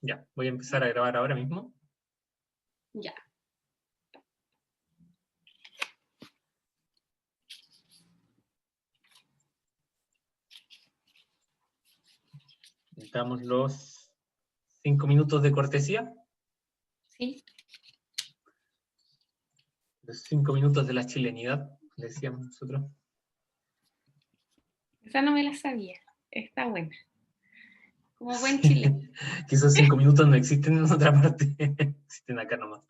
Ya, voy a empezar a grabar ahora mismo. Ya. Damos los 5 minutos de cortesía. Sí. Los 5 minutos de la chilenidad, decíamos nosotros. Esa no me la sabía. Está buena. Como buen chileno. Que esos 5 minutos no existen en otra parte. Existen acá nomás.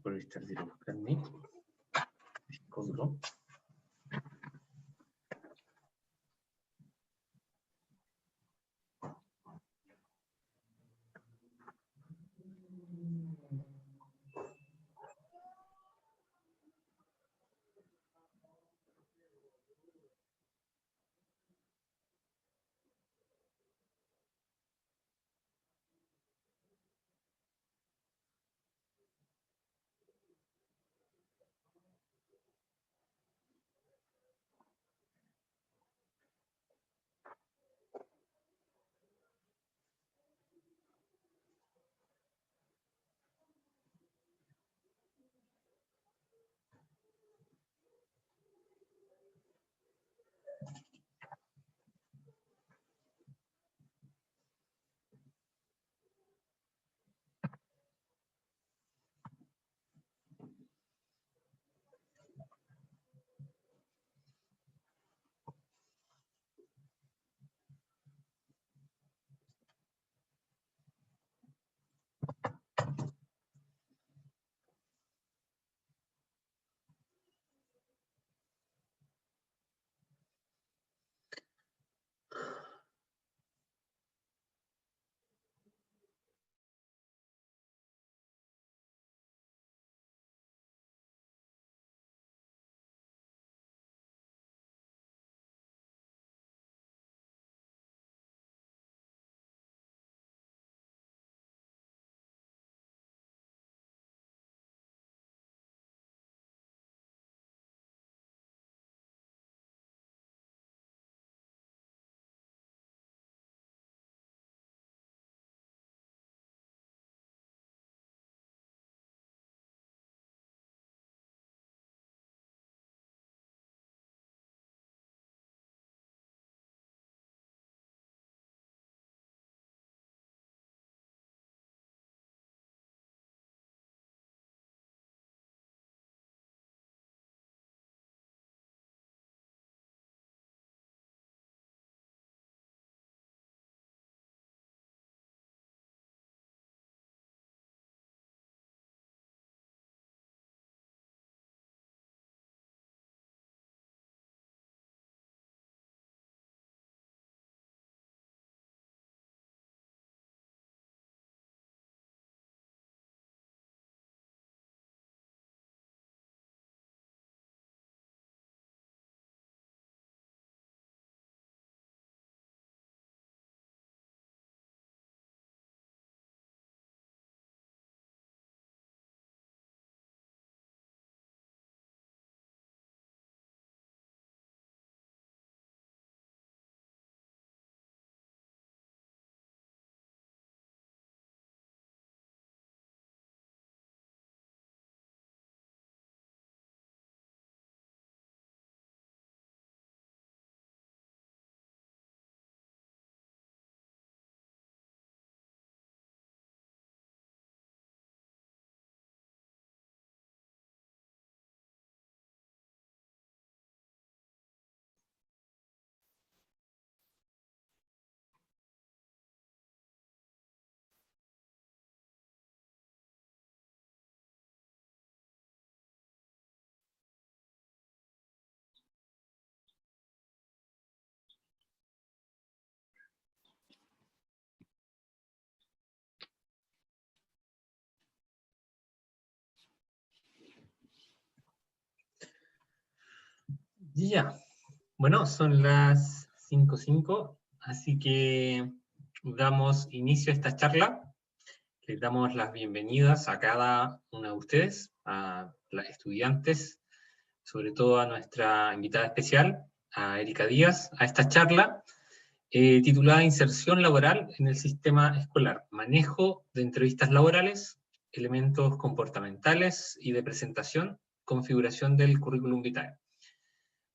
Por estar buscando mi disco duro. Ya, bueno, son las 5:05, así que damos inicio a esta charla. Les damos las bienvenidas a cada una de ustedes, a las estudiantes sobre todo a nuestra invitada especial, a Erika Díaz, a esta charla titulada Inserción laboral en el sistema escolar, manejo de entrevistas laborales, elementos comportamentales y de presentación, configuración del currículum vitae.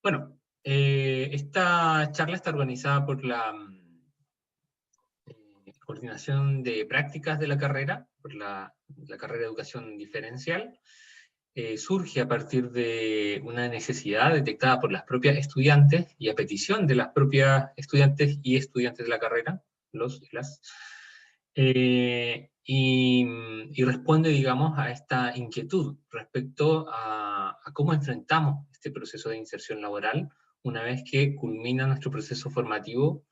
Bueno, esta charla está organizada por la Coordinación de Prácticas de la carrera, por la carrera de Educación Diferencial. Surge a partir de una necesidad detectada por las propias estudiantes y a petición de las propias estudiantes y estudiantes de la carrera, los y las, y responde, digamos, a esta inquietud respecto a cómo enfrentamos este proceso de inserción laboral una vez que culmina nuestro proceso formativo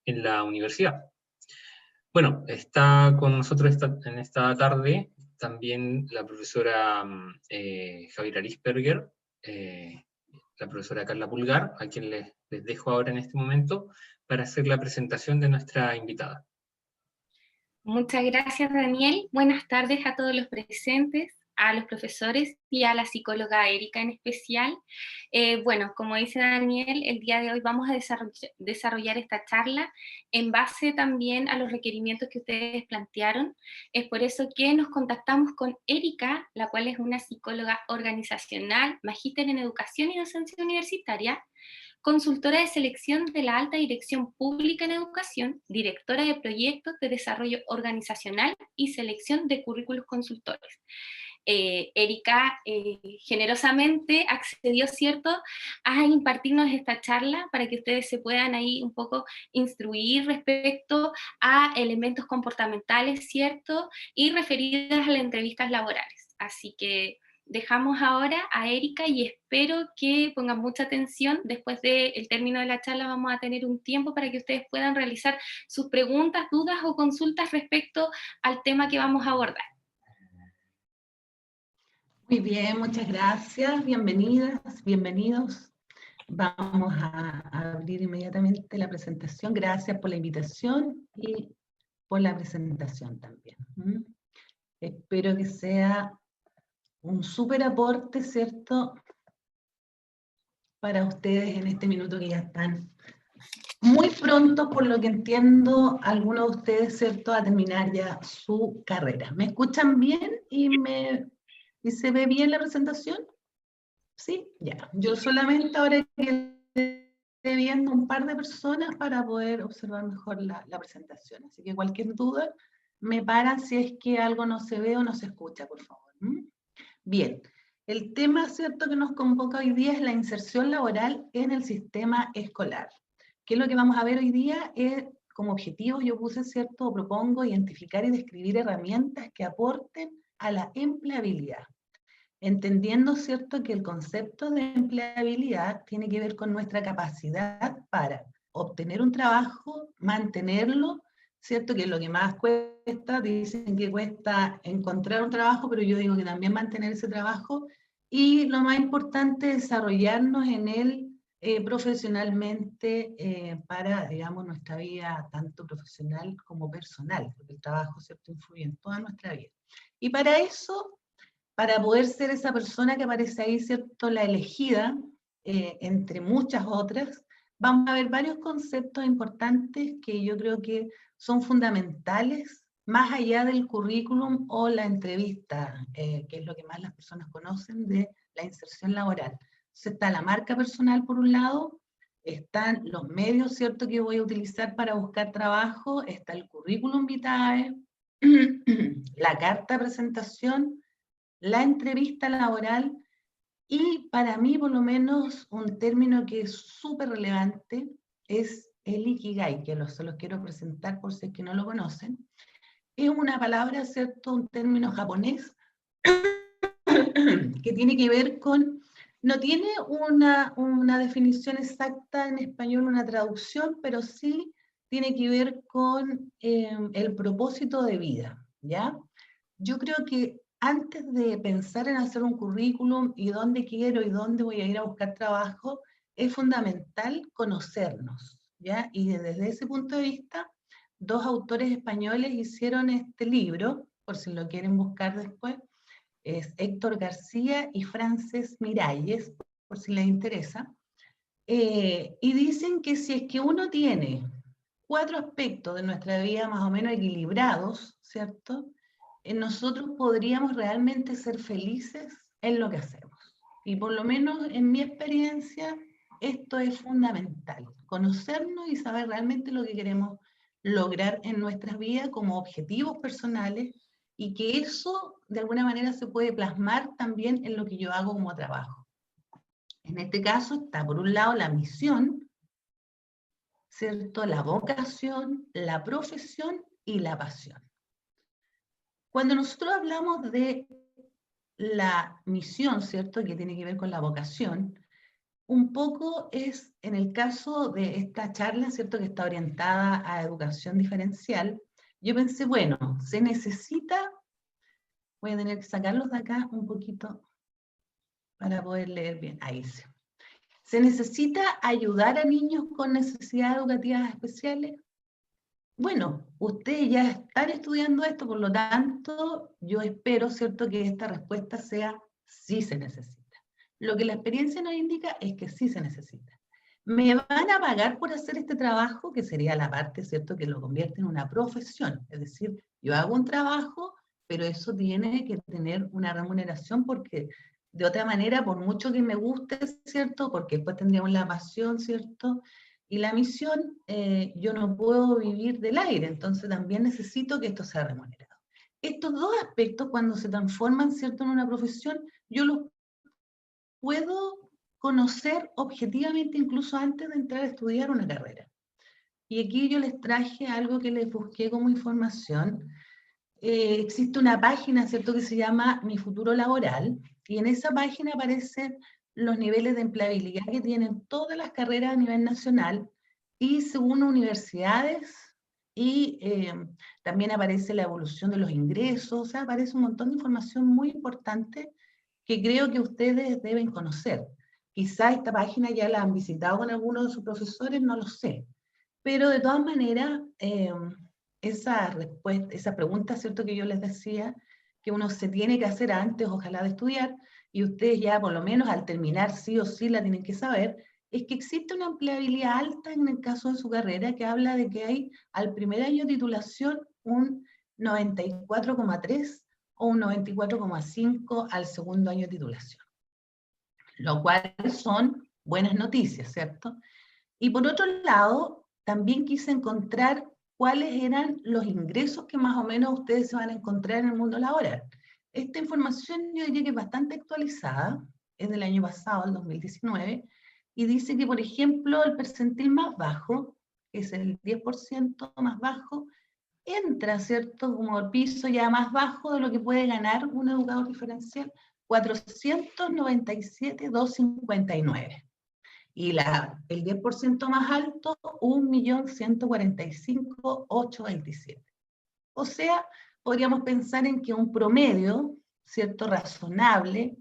en la universidad. Bueno, está con nosotros en esta tarde también la profesora Javiera Arisberger, la profesora Carla Pulgar, a quien les dejo ahora en este momento para hacer la presentación de nuestra invitada. Muchas gracias, Daniel. Buenas tardes a todos los presentes, a los profesores y a la psicóloga Erika en especial. Bueno, como dice Daniel, el día de hoy vamos a desarrollar esta charla en base también a los requerimientos que ustedes plantearon. Es por eso que nos contactamos con Erika, la cual es una psicóloga organizacional, magíster en educación y docencia universitaria, consultora de selección de la Alta Dirección Pública en Educación, directora de proyectos de desarrollo organizacional y selección de currículos consultores. Erika generosamente accedió, ¿cierto?, a impartirnos esta charla para que ustedes se puedan ahí un poco instruir respecto a elementos comportamentales, ¿cierto?, y referidas a las entrevistas laborales. Así que dejamos ahora a Erika y espero que pongan mucha atención. Después del término de la charla vamos a tener un tiempo para que ustedes puedan realizar sus preguntas, dudas o consultas respecto al tema que vamos a abordar. Muy bien, muchas gracias, bienvenidas, bienvenidos. Vamos a abrir inmediatamente la presentación. Gracias por la invitación y por la presentación también. Espero que sea un súper aporte, ¿cierto?, para ustedes en este minuto que ya están muy pronto, por lo que entiendo, algunos de ustedes, ¿cierto?, a terminar ya su carrera. ¿Me escuchan bien y se ve bien la presentación? Sí, ya. Yo solamente ahora que esté viendo un par de personas para poder observar mejor la presentación. Así que cualquier duda, me paran si es que algo no se ve o no se escucha, por favor. Bien. El tema, ¿cierto?, que nos convoca hoy día es la inserción laboral en el sistema escolar. ¿Qué es lo que vamos a ver hoy día? Como objetivo yo puse, ¿cierto?, o propongo identificar y describir herramientas que aporten a la empleabilidad. Entendiendo, ¿cierto?, que el concepto de empleabilidad tiene que ver con nuestra capacidad para obtener un trabajo, mantenerlo, ¿cierto?, que es lo que más cuesta. Dicen que cuesta encontrar un trabajo, pero yo digo que también mantener ese trabajo, y lo más importante, desarrollarnos en él profesionalmente para, digamos, nuestra vida tanto profesional como personal, porque el trabajo, ¿cierto?, influye en toda nuestra vida. Y para eso, para poder ser esa persona que aparece ahí, ¿cierto?, la elegida, entre muchas otras, vamos a ver varios conceptos importantes que yo creo que son fundamentales, más allá del currículum o la entrevista, que es lo que más las personas conocen de la inserción laboral. Entonces está la marca personal por un lado, están los medios, ¿cierto?, que voy a utilizar para buscar trabajo, está el currículum vitae, la carta de presentación, la entrevista laboral, y para mí, por lo menos, un término que es súper relevante es el Ikigai, que se los quiero presentar por si es que no lo conocen. Es una palabra, ¿cierto?, un término japonés que tiene que ver con, no tiene una definición exacta en español, una traducción, pero sí tiene que ver con el propósito de vida, ¿ya? Yo creo que antes de pensar en hacer un currículum y dónde quiero y dónde voy a ir a buscar trabajo, es fundamental conocernos, ¿ya? Y desde ese punto de vista, dos autores españoles hicieron este libro, por si lo quieren buscar después, es Héctor García y Frances Miralles, por si les interesa, y dicen que si es que uno tiene 4 aspectos de nuestra vida más o menos equilibrados, ¿cierto? Nosotros podríamos realmente ser felices en lo que hacemos. Y por lo menos en mi experiencia, esto es fundamental, conocernos y saber realmente lo que queremos lograr en nuestras vidas como objetivos personales, y que eso de alguna manera se puede plasmar también en lo que yo hago como trabajo. En este caso está por un lado la misión, ¿cierto? La vocación, la profesión y la pasión. Cuando nosotros hablamos de la misión, ¿cierto? Que tiene que ver con la vocación, un poco es, en el caso de esta charla, ¿cierto? Que está orientada a educación diferencial, yo pensé, bueno, se necesita, voy a tener que sacarlos de acá un poquito para poder leer bien, ahí sí. ¿Se necesita ayudar a niños con necesidades educativas especiales? Bueno, ustedes ya están estudiando esto, por lo tanto, yo espero, ¿cierto?, que esta respuesta sea sí se necesita. Lo que la experiencia nos indica es que sí se necesita. ¿Me van a pagar por hacer este trabajo? Que sería la parte, ¿cierto?, que lo convierte en una profesión. Es decir, yo hago un trabajo, pero eso tiene que tener una remuneración, porque de otra manera, por mucho que me guste, ¿cierto?, porque después tendríamos la pasión, ¿cierto?, y la misión, yo no puedo vivir del aire, entonces también necesito que esto sea remunerado. Estos dos aspectos, cuando se transforman, ¿cierto?, en una profesión, yo los puedo conocer objetivamente incluso antes de entrar a estudiar una carrera. Y aquí yo les traje algo que les busqué como información. Existe una página, ¿cierto?, que se llama Mi Futuro Laboral, y en esa página aparecen los niveles de empleabilidad que tienen todas las carreras a nivel nacional, y según universidades, y también aparece la evolución de los ingresos, o sea, aparece un montón de información muy importante que creo que ustedes deben conocer. Quizá esta página ya la han visitado con algunos de sus profesores, no lo sé, pero de todas maneras, esa respuesta, esa pregunta, ¿cierto?, que yo les decía, que uno se tiene que hacer antes, ojalá, de estudiar, y ustedes ya por lo menos al terminar sí o sí la tienen que saber, es que existe una empleabilidad alta en el caso de su carrera, que habla de que hay al primer año de titulación un 94,3 o un 94,5 al segundo año de titulación, lo cual son buenas noticias, ¿cierto? Y por otro lado, también quise encontrar cuáles eran los ingresos que más o menos ustedes se van a encontrar en el mundo laboral. Esta información yo diría que es bastante actualizada, es del año pasado, el 2019, y dice que, por ejemplo, el percentil más bajo, que es el 10% más bajo, entra, ¿cierto?, como el piso ya más bajo de lo que puede ganar un educador diferencial, 497.259. Y el 10% más alto, 1.145.827. O sea, podríamos pensar en que un promedio, ¿cierto?, razonable,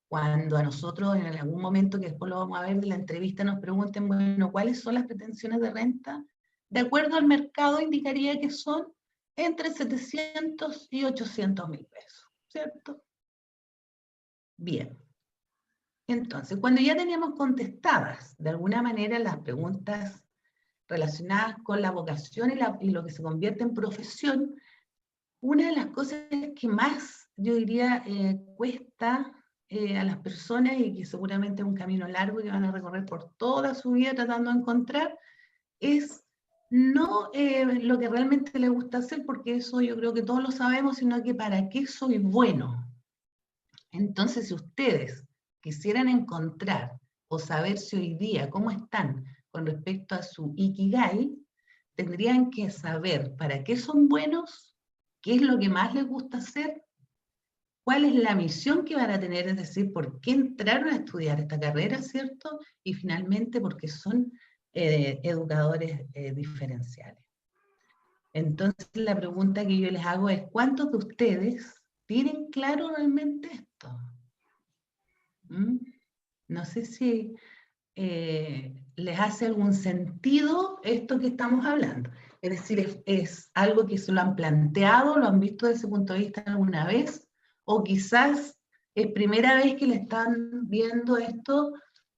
cuando a nosotros en algún momento, que después lo vamos a ver de la entrevista, nos pregunten, bueno, ¿cuáles son las pretensiones de renta? De acuerdo al mercado, indicaría que son entre 700 y 800 mil pesos, ¿cierto? Bien. Entonces, cuando ya teníamos contestadas de alguna manera las preguntas relacionadas con la vocación y lo que se convierte en profesión, una de las cosas que más, yo diría, cuesta a las personas, y que seguramente es un camino largo que van a recorrer por toda su vida tratando de encontrar, es no lo que realmente les gusta hacer, porque eso yo creo que todos lo sabemos, sino que para qué soy bueno. Entonces, si ustedes quisieran encontrar o saber si hoy día cómo están con respecto a su Ikigai, tendrían que saber para qué son buenos, qué es lo que más les gusta hacer, cuál es la misión que van a tener, es decir, por qué entraron a estudiar esta carrera, ¿cierto? Y finalmente, porque son educadores diferenciales. Entonces, la pregunta que yo les hago es, ¿cuántos de ustedes tienen claro realmente esto? No sé si les hace algún sentido esto que estamos hablando. Es decir, es algo que se lo han planteado, lo han visto desde ese punto de vista alguna vez, o quizás es primera vez que le están viendo esto,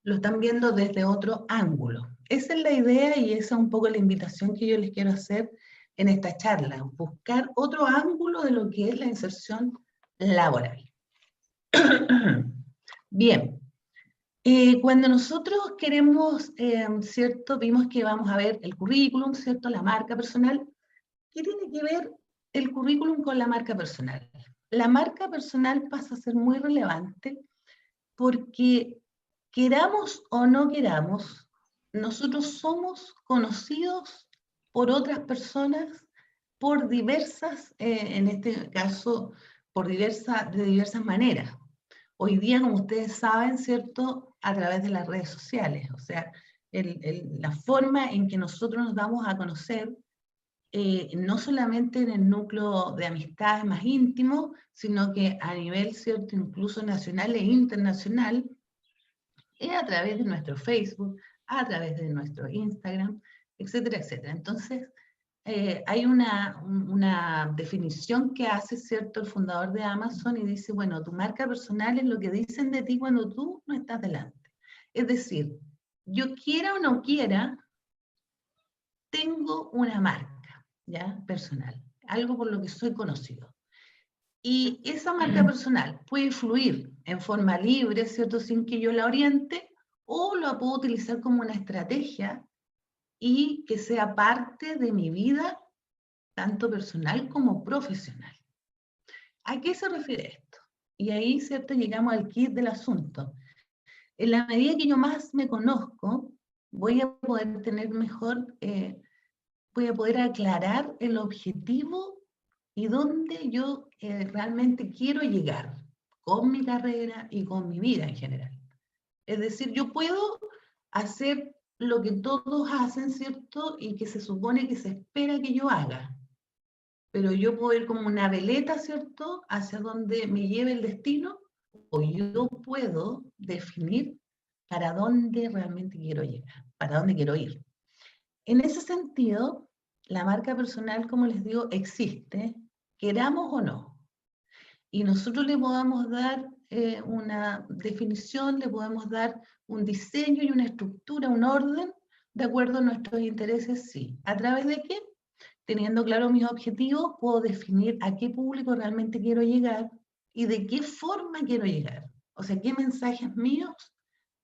lo están viendo desde otro ángulo. Esa es la idea y esa es un poco la invitación que yo les quiero hacer en esta charla, buscar otro ángulo de lo que es la inserción laboral. Bien, cuando nosotros queremos, ¿cierto? Vimos que vamos a ver el currículum, ¿cierto? La marca personal. ¿Qué tiene que ver el currículum con la marca personal? La marca personal pasa a ser muy relevante porque queramos o no queramos, nosotros somos conocidos por otras personas por diversas, en este caso, de diversas maneras. Hoy día, como ustedes saben, ¿cierto? A través de las redes sociales, o sea, la forma en que nosotros nos damos a conocer, no solamente en el núcleo de amistades más íntimo, sino que a nivel, ¿cierto? Incluso nacional e internacional, a través de nuestro Facebook, a través de nuestro Instagram, etcétera, etcétera. Entonces, hay una definición que hace, ¿cierto?, el fundador de Amazon y dice, bueno, tu marca personal es lo que dicen de ti cuando tú no estás delante. Es decir, yo quiera o no quiera, tengo una marca, ¿ya?, personal, algo por lo que soy conocido. Y esa marca personal puede fluir en forma libre, ¿cierto?, sin que yo la oriente, o la puedo utilizar como una estrategia y que sea parte de mi vida, tanto personal como profesional. ¿A qué se refiere esto? Y ahí, ¿cierto?, llegamos al kit del asunto. En la medida que yo más me conozco, voy a poder tener mejor, voy a poder aclarar el objetivo y dónde yo realmente quiero llegar con mi carrera y con mi vida en general. Es decir, yo puedo hacer lo que todos hacen, ¿cierto? Y que se supone que se espera que yo haga. Pero yo puedo ir como una veleta, ¿cierto?, hacia donde me lleve el destino, o yo puedo definir para dónde realmente quiero llegar, para dónde quiero ir. En ese sentido, la marca personal, como les digo, existe, queramos o no. Y nosotros le podamos dar una definición, le podemos dar un diseño y una estructura, un orden, de acuerdo a nuestros intereses, sí. ¿A través de qué? Teniendo claro mis objetivos, puedo definir a qué público realmente quiero llegar y de qué forma quiero llegar. O sea, qué mensajes míos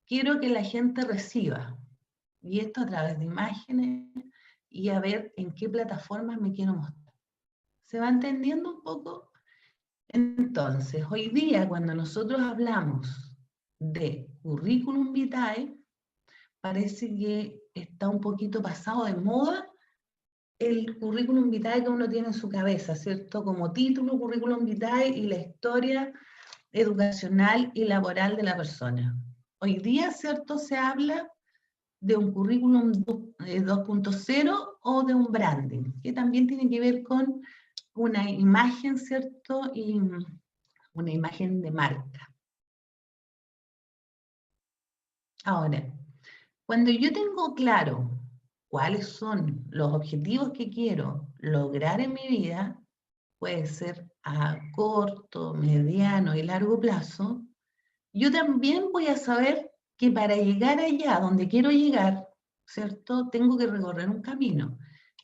quiero que la gente reciba. Y esto a través de imágenes y a ver en qué plataformas me quiero mostrar. ¿Se va entendiendo un poco? Entonces, hoy día cuando nosotros hablamos de currículum vitae, parece que está un poquito pasado de moda el currículum vitae que uno tiene en su cabeza, ¿cierto? Como título, currículum vitae y la historia educacional y laboral de la persona. Hoy día, ¿cierto?, se habla de un currículum 2.0 o de un branding, que también tiene que ver con una imagen, ¿cierto?, y una imagen de marca. Ahora, cuando yo tengo claro cuáles son los objetivos que quiero lograr en mi vida, puede ser a corto, mediano y largo plazo, yo también voy a saber que para llegar allá donde quiero llegar, ¿cierto?, tengo que recorrer un camino.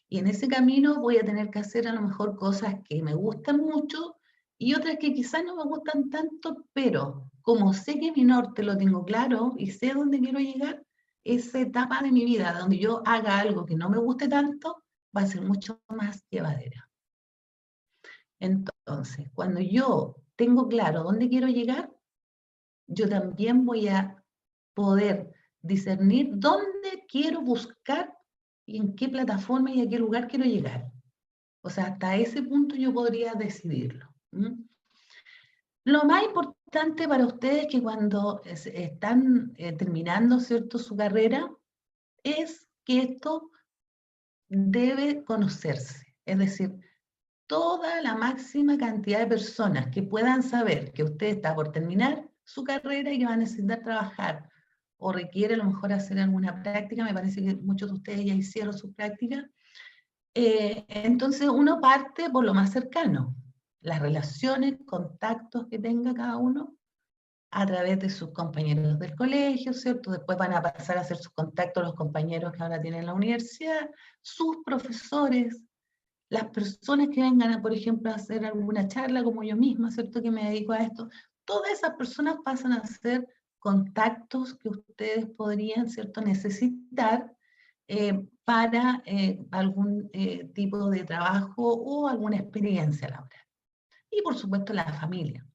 Y en ese camino voy a tener que hacer a lo mejor cosas que me gustan mucho y otras que quizás no me gustan tanto, pero como sé que mi norte lo tengo claro y sé dónde quiero llegar, esa etapa de mi vida donde yo haga algo que no me guste tanto, va a ser mucho más llevadera. Entonces, cuando yo tengo claro dónde quiero llegar, yo también voy a poder discernir dónde quiero buscar y en qué plataforma y a qué lugar quiero llegar. O sea, hasta ese punto yo podría decidirlo. Lo más importante para ustedes que cuando están terminando, ¿cierto?, su carrera, es que esto debe conocerse. Es decir, toda la máxima cantidad de personas que puedan saber que usted está por terminar su carrera y que va a necesitar trabajar o requiere a lo mejor hacer alguna práctica, me parece que muchos de ustedes ya hicieron su práctica, entonces uno parte por lo más cercano, las relaciones, contactos que tenga cada uno, a través de sus compañeros del colegio, ¿cierto? Después van a pasar a ser sus contactos los compañeros que ahora tienen en la universidad, sus profesores, las personas que vengan, por ejemplo, a hacer alguna charla, como yo misma, ¿cierto? Que me dedico a esto. Todas esas personas pasan a ser contactos que ustedes podrían, ¿cierto?, necesitar para algún tipo de trabajo o alguna experiencia laboral. Y, por supuesto, la familia.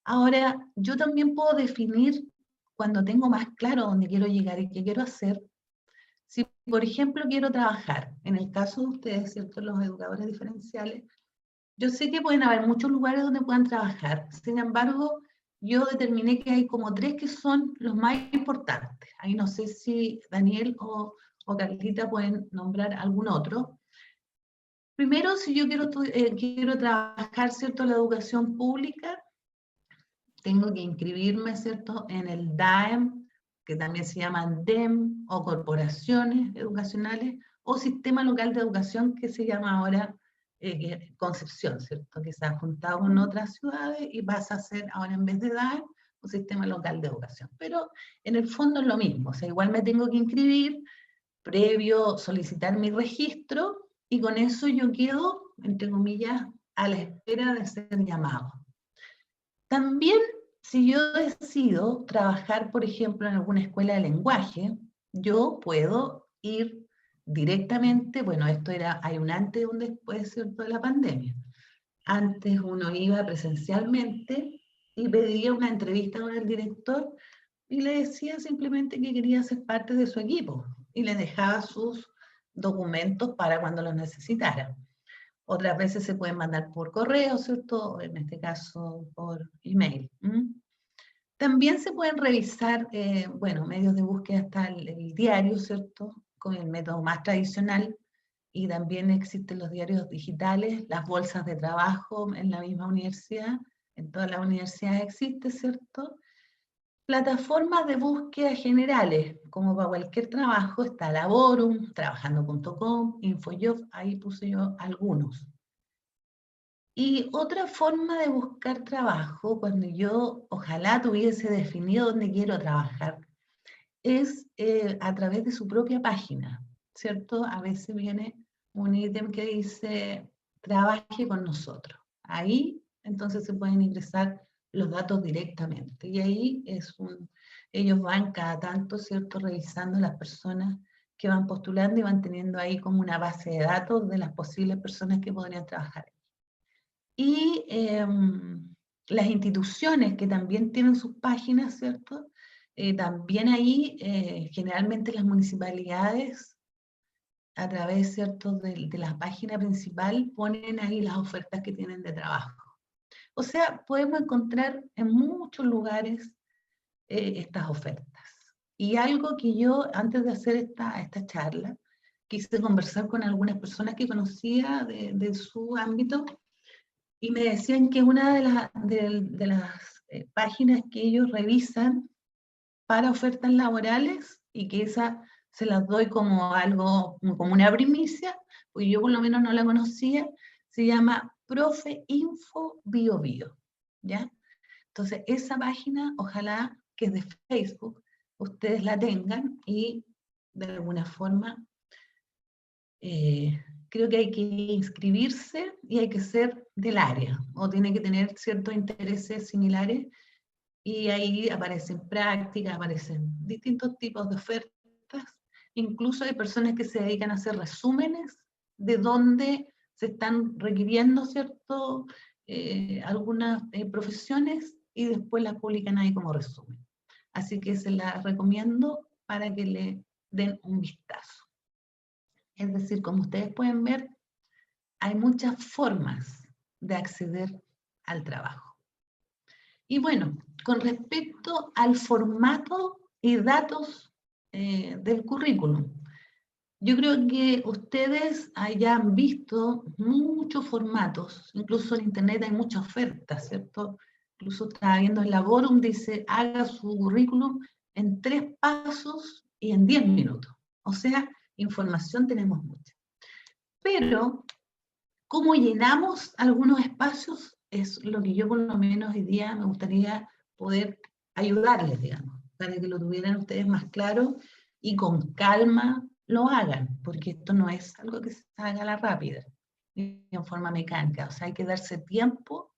Ahora, yo también puedo definir, cuando tengo más claro dónde quiero llegar y qué quiero hacer, si, por ejemplo, quiero trabajar, en el caso de ustedes, ¿cierto?, los educadores diferenciales, yo sé que pueden haber muchos lugares donde puedan trabajar. Sin embargo, yo determiné que hay como 3 que son los más importantes. Ahí no sé si Daniel o Carlita pueden nombrar algún otro. Primero, si yo quiero trabajar, ¿cierto?, la educación pública, tengo que inscribirme, ¿cierto?, en el DAEM, que también se llaman DEM, o corporaciones educacionales, o Sistema Local de Educación, que se llama ahora Concepción, ¿cierto?, que se ha juntado con otras ciudades y pasa a ser ahora, en vez de DAEM, un Sistema Local de Educación. Pero en el fondo es lo mismo, o sea, igual me tengo que inscribir, previo solicitar mi registro, y con eso yo quedo, entre comillas, a la espera de ser llamado. También, si yo decido trabajar, por ejemplo, en alguna escuela de lenguaje, yo puedo ir directamente, bueno, esto era, hay un antes y un después, ¿cierto?, de la pandemia. Antes uno iba presencialmente y pedía una entrevista con el director y le decía simplemente que quería ser parte de su equipo y le dejaba sus documentos para cuando los necesitara. Otras veces se pueden mandar por correo, ¿cierto? En este caso, por email. También se pueden revisar, bueno, medios de búsqueda, hasta el diario, ¿cierto?, con el método más tradicional, y también existen los diarios digitales, las bolsas de trabajo en la misma universidad, en todas las universidades existe, ¿cierto? Plataformas de búsqueda generales, como para cualquier trabajo, está Laborum, trabajando.com, InfoJob, ahí puse yo algunos. Y otra forma de buscar trabajo, cuando yo ojalá tuviese definido dónde quiero trabajar, es a través de su propia página, ¿cierto? A veces viene un ítem que dice, trabaje con nosotros. Ahí, entonces, se pueden ingresar los datos directamente. Y ahí ellos van cada tanto, ¿cierto?, revisando las personas que van postulando y van teniendo ahí como una base de datos de las posibles personas que podrían trabajar. Y las instituciones que también tienen sus páginas, ¿cierto? También ahí, generalmente las municipalidades, a través, ¿cierto?, de la página principal, ponen ahí las ofertas que tienen de trabajo. O sea, podemos encontrar en muchos lugares estas ofertas. Y algo que yo, antes de hacer esta charla, quise conversar con algunas personas que conocía de su ámbito, y me decían que una de las páginas que ellos revisan para ofertas laborales, y que esa se las doy como algo, como una primicia, porque yo por lo menos no la conocía, se llama Profe Info Bio Bio, ¿ya? Entonces, esa página, ojalá que es de Facebook, ustedes la tengan y de alguna forma creo que hay que inscribirse y hay que ser del área, o tiene que tener ciertos intereses similares, y ahí aparecen prácticas, aparecen distintos tipos de ofertas, incluso hay personas que se dedican a hacer resúmenes de dónde se están requiriendo, ¿cierto?, algunas profesiones, y después las publican ahí como resumen. Así que se las recomiendo para que le den un vistazo. Es decir, como ustedes pueden ver, hay muchas formas de acceder al trabajo. Y bueno, con respecto al formato y datos del currículum, yo creo que ustedes hayan visto muchos formatos, incluso en internet hay muchas ofertas, ¿cierto? Incluso estaba viendo en Laborum, dice, haga su currículum en 3 pasos y en 10 minutos. O sea, información tenemos mucha. Pero, ¿cómo llenamos algunos espacios? Es lo que yo por lo menos hoy día me gustaría poder ayudarles, digamos, para que lo tuvieran ustedes más claro y con calma lo hagan, porque esto no es algo que se haga a la rápida, en forma mecánica, o sea, hay que darse tiempo,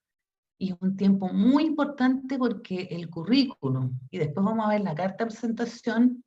y un tiempo muy importante porque el currículum, y después vamos a ver la carta de presentación,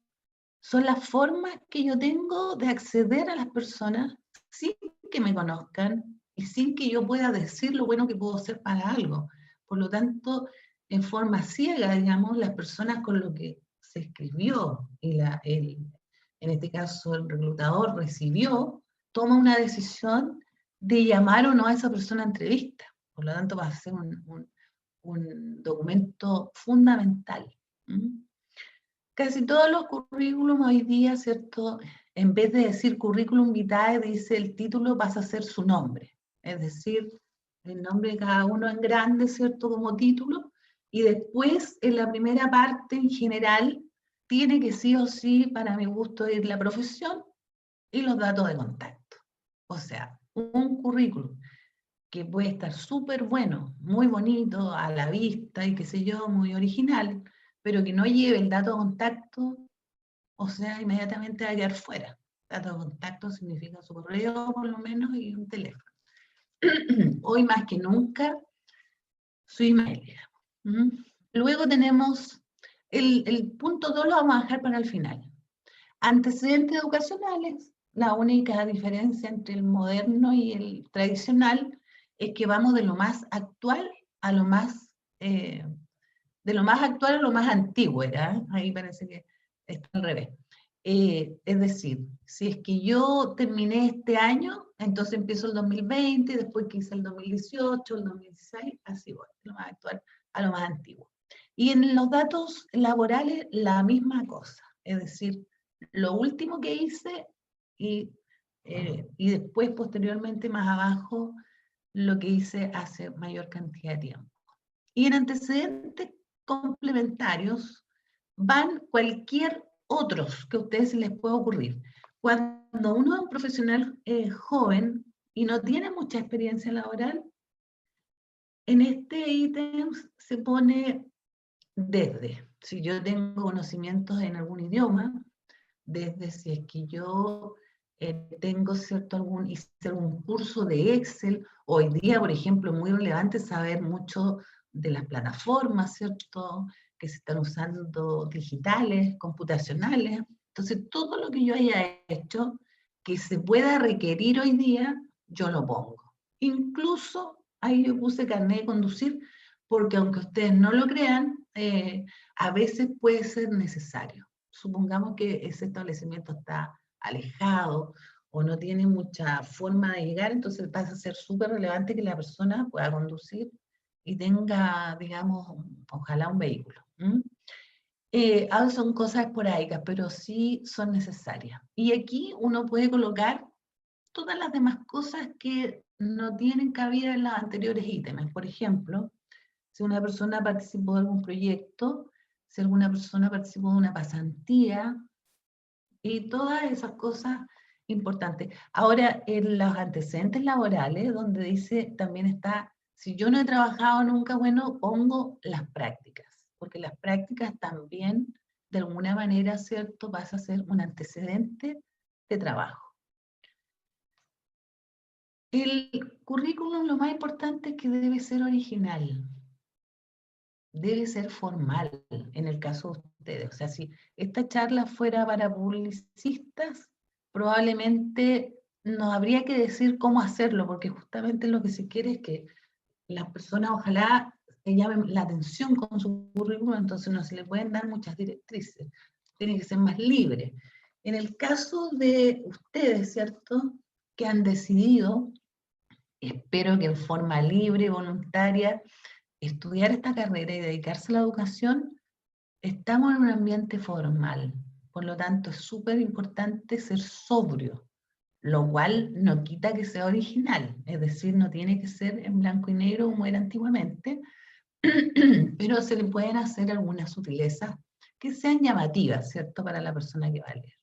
son las formas que yo tengo de acceder a las personas sin que me conozcan y sin que yo pueda decir lo bueno que puedo hacer para algo. Por lo tanto, en forma ciega, digamos, las personas con lo que se escribió y en este caso el reclutador recibió, toma una decisión de llamar o no a esa persona a entrevista. Por lo tanto, va a ser un documento fundamental. Casi todos los currículums hoy día, ¿cierto? En vez de decir currículum vitae, dice el título pasa a ser su nombre. Es decir, el nombre de cada uno en grande, ¿cierto? Como título. Y después, en la primera parte, en general, tiene que sí o sí, para mi gusto, ir la profesión y los datos de contacto. O sea, un currículum que puede estar súper bueno, muy bonito, a la vista y qué sé yo, muy original, pero que no lleve el dato de contacto, o sea, inmediatamente va a quedar fuera. Dato de contacto significa su correo, por lo menos, y un teléfono. Hoy más que nunca, su email. Luego tenemos el punto 2, lo vamos a dejar para el final. Antecedentes educacionales. La única diferencia entre el moderno y el tradicional es que vamos de lo más actual a lo más, de lo más actual a lo más antiguo, ¿verdad? Ahí parece que está al revés. Es decir, si es que yo terminé este año, entonces empiezo el 2020, después que hice el 2018, el 2016, así voy, de lo más actual a lo más antiguo. Y en los datos laborales, la misma cosa, es decir, lo último que hice y después, posteriormente, más abajo, lo que hice hace mayor cantidad de tiempo. Y en antecedentes complementarios van cualquier otros que a ustedes se les pueda ocurrir. Cuando uno es un profesional joven y no tiene mucha experiencia laboral, en este ítem se pone desde, si yo tengo conocimientos en algún idioma, desde si es que yo tengo hice algún curso de Excel. Hoy día, por ejemplo, es muy relevante saber mucho de las plataformas, ¿cierto?, que se están usando digitales, computacionales. Entonces, todo lo que yo haya hecho que se pueda requerir hoy día, yo lo pongo. Incluso ahí yo puse carnet de conducir, porque aunque ustedes no lo crean, a veces puede ser necesario. Supongamos que ese establecimiento está alejado o no tiene mucha forma de llegar, entonces pasa a ser súper relevante que la persona pueda conducir y tenga, digamos, ojalá un vehículo. Ahora son cosas esporádicas, pero sí son necesarias. Y aquí uno puede colocar todas las demás cosas que no tienen cabida en los anteriores ítems. Por ejemplo, si una persona participó de algún proyecto, si alguna persona participó de una pasantía, y todas esas cosas importantes. Ahora, en los antecedentes laborales, donde dice, también está, si yo no he trabajado nunca, bueno, pongo las prácticas, porque las prácticas también, de alguna manera, ¿cierto?, vas a ser un antecedente de trabajo. El currículum, lo más importante es que debe ser original, debe ser formal, en el caso de ustedes. O sea, si esta charla fuera para publicistas, probablemente no habría que decir cómo hacerlo, porque justamente lo que se quiere es que las personas ojalá se llamen la atención con su currículum, entonces no se le pueden dar muchas directrices, tiene que ser más libre. En el caso de ustedes, ¿cierto?, que han decidido, espero que en forma libre y voluntaria, estudiar esta carrera y dedicarse a la educación, estamos en un ambiente formal. Por lo tanto, es súper importante ser sobrio, lo cual no quita que sea original. Es decir, no tiene que ser en blanco y negro como era antiguamente, pero se le pueden hacer algunas sutilezas que sean llamativas, ¿cierto?, para la persona que va a leer.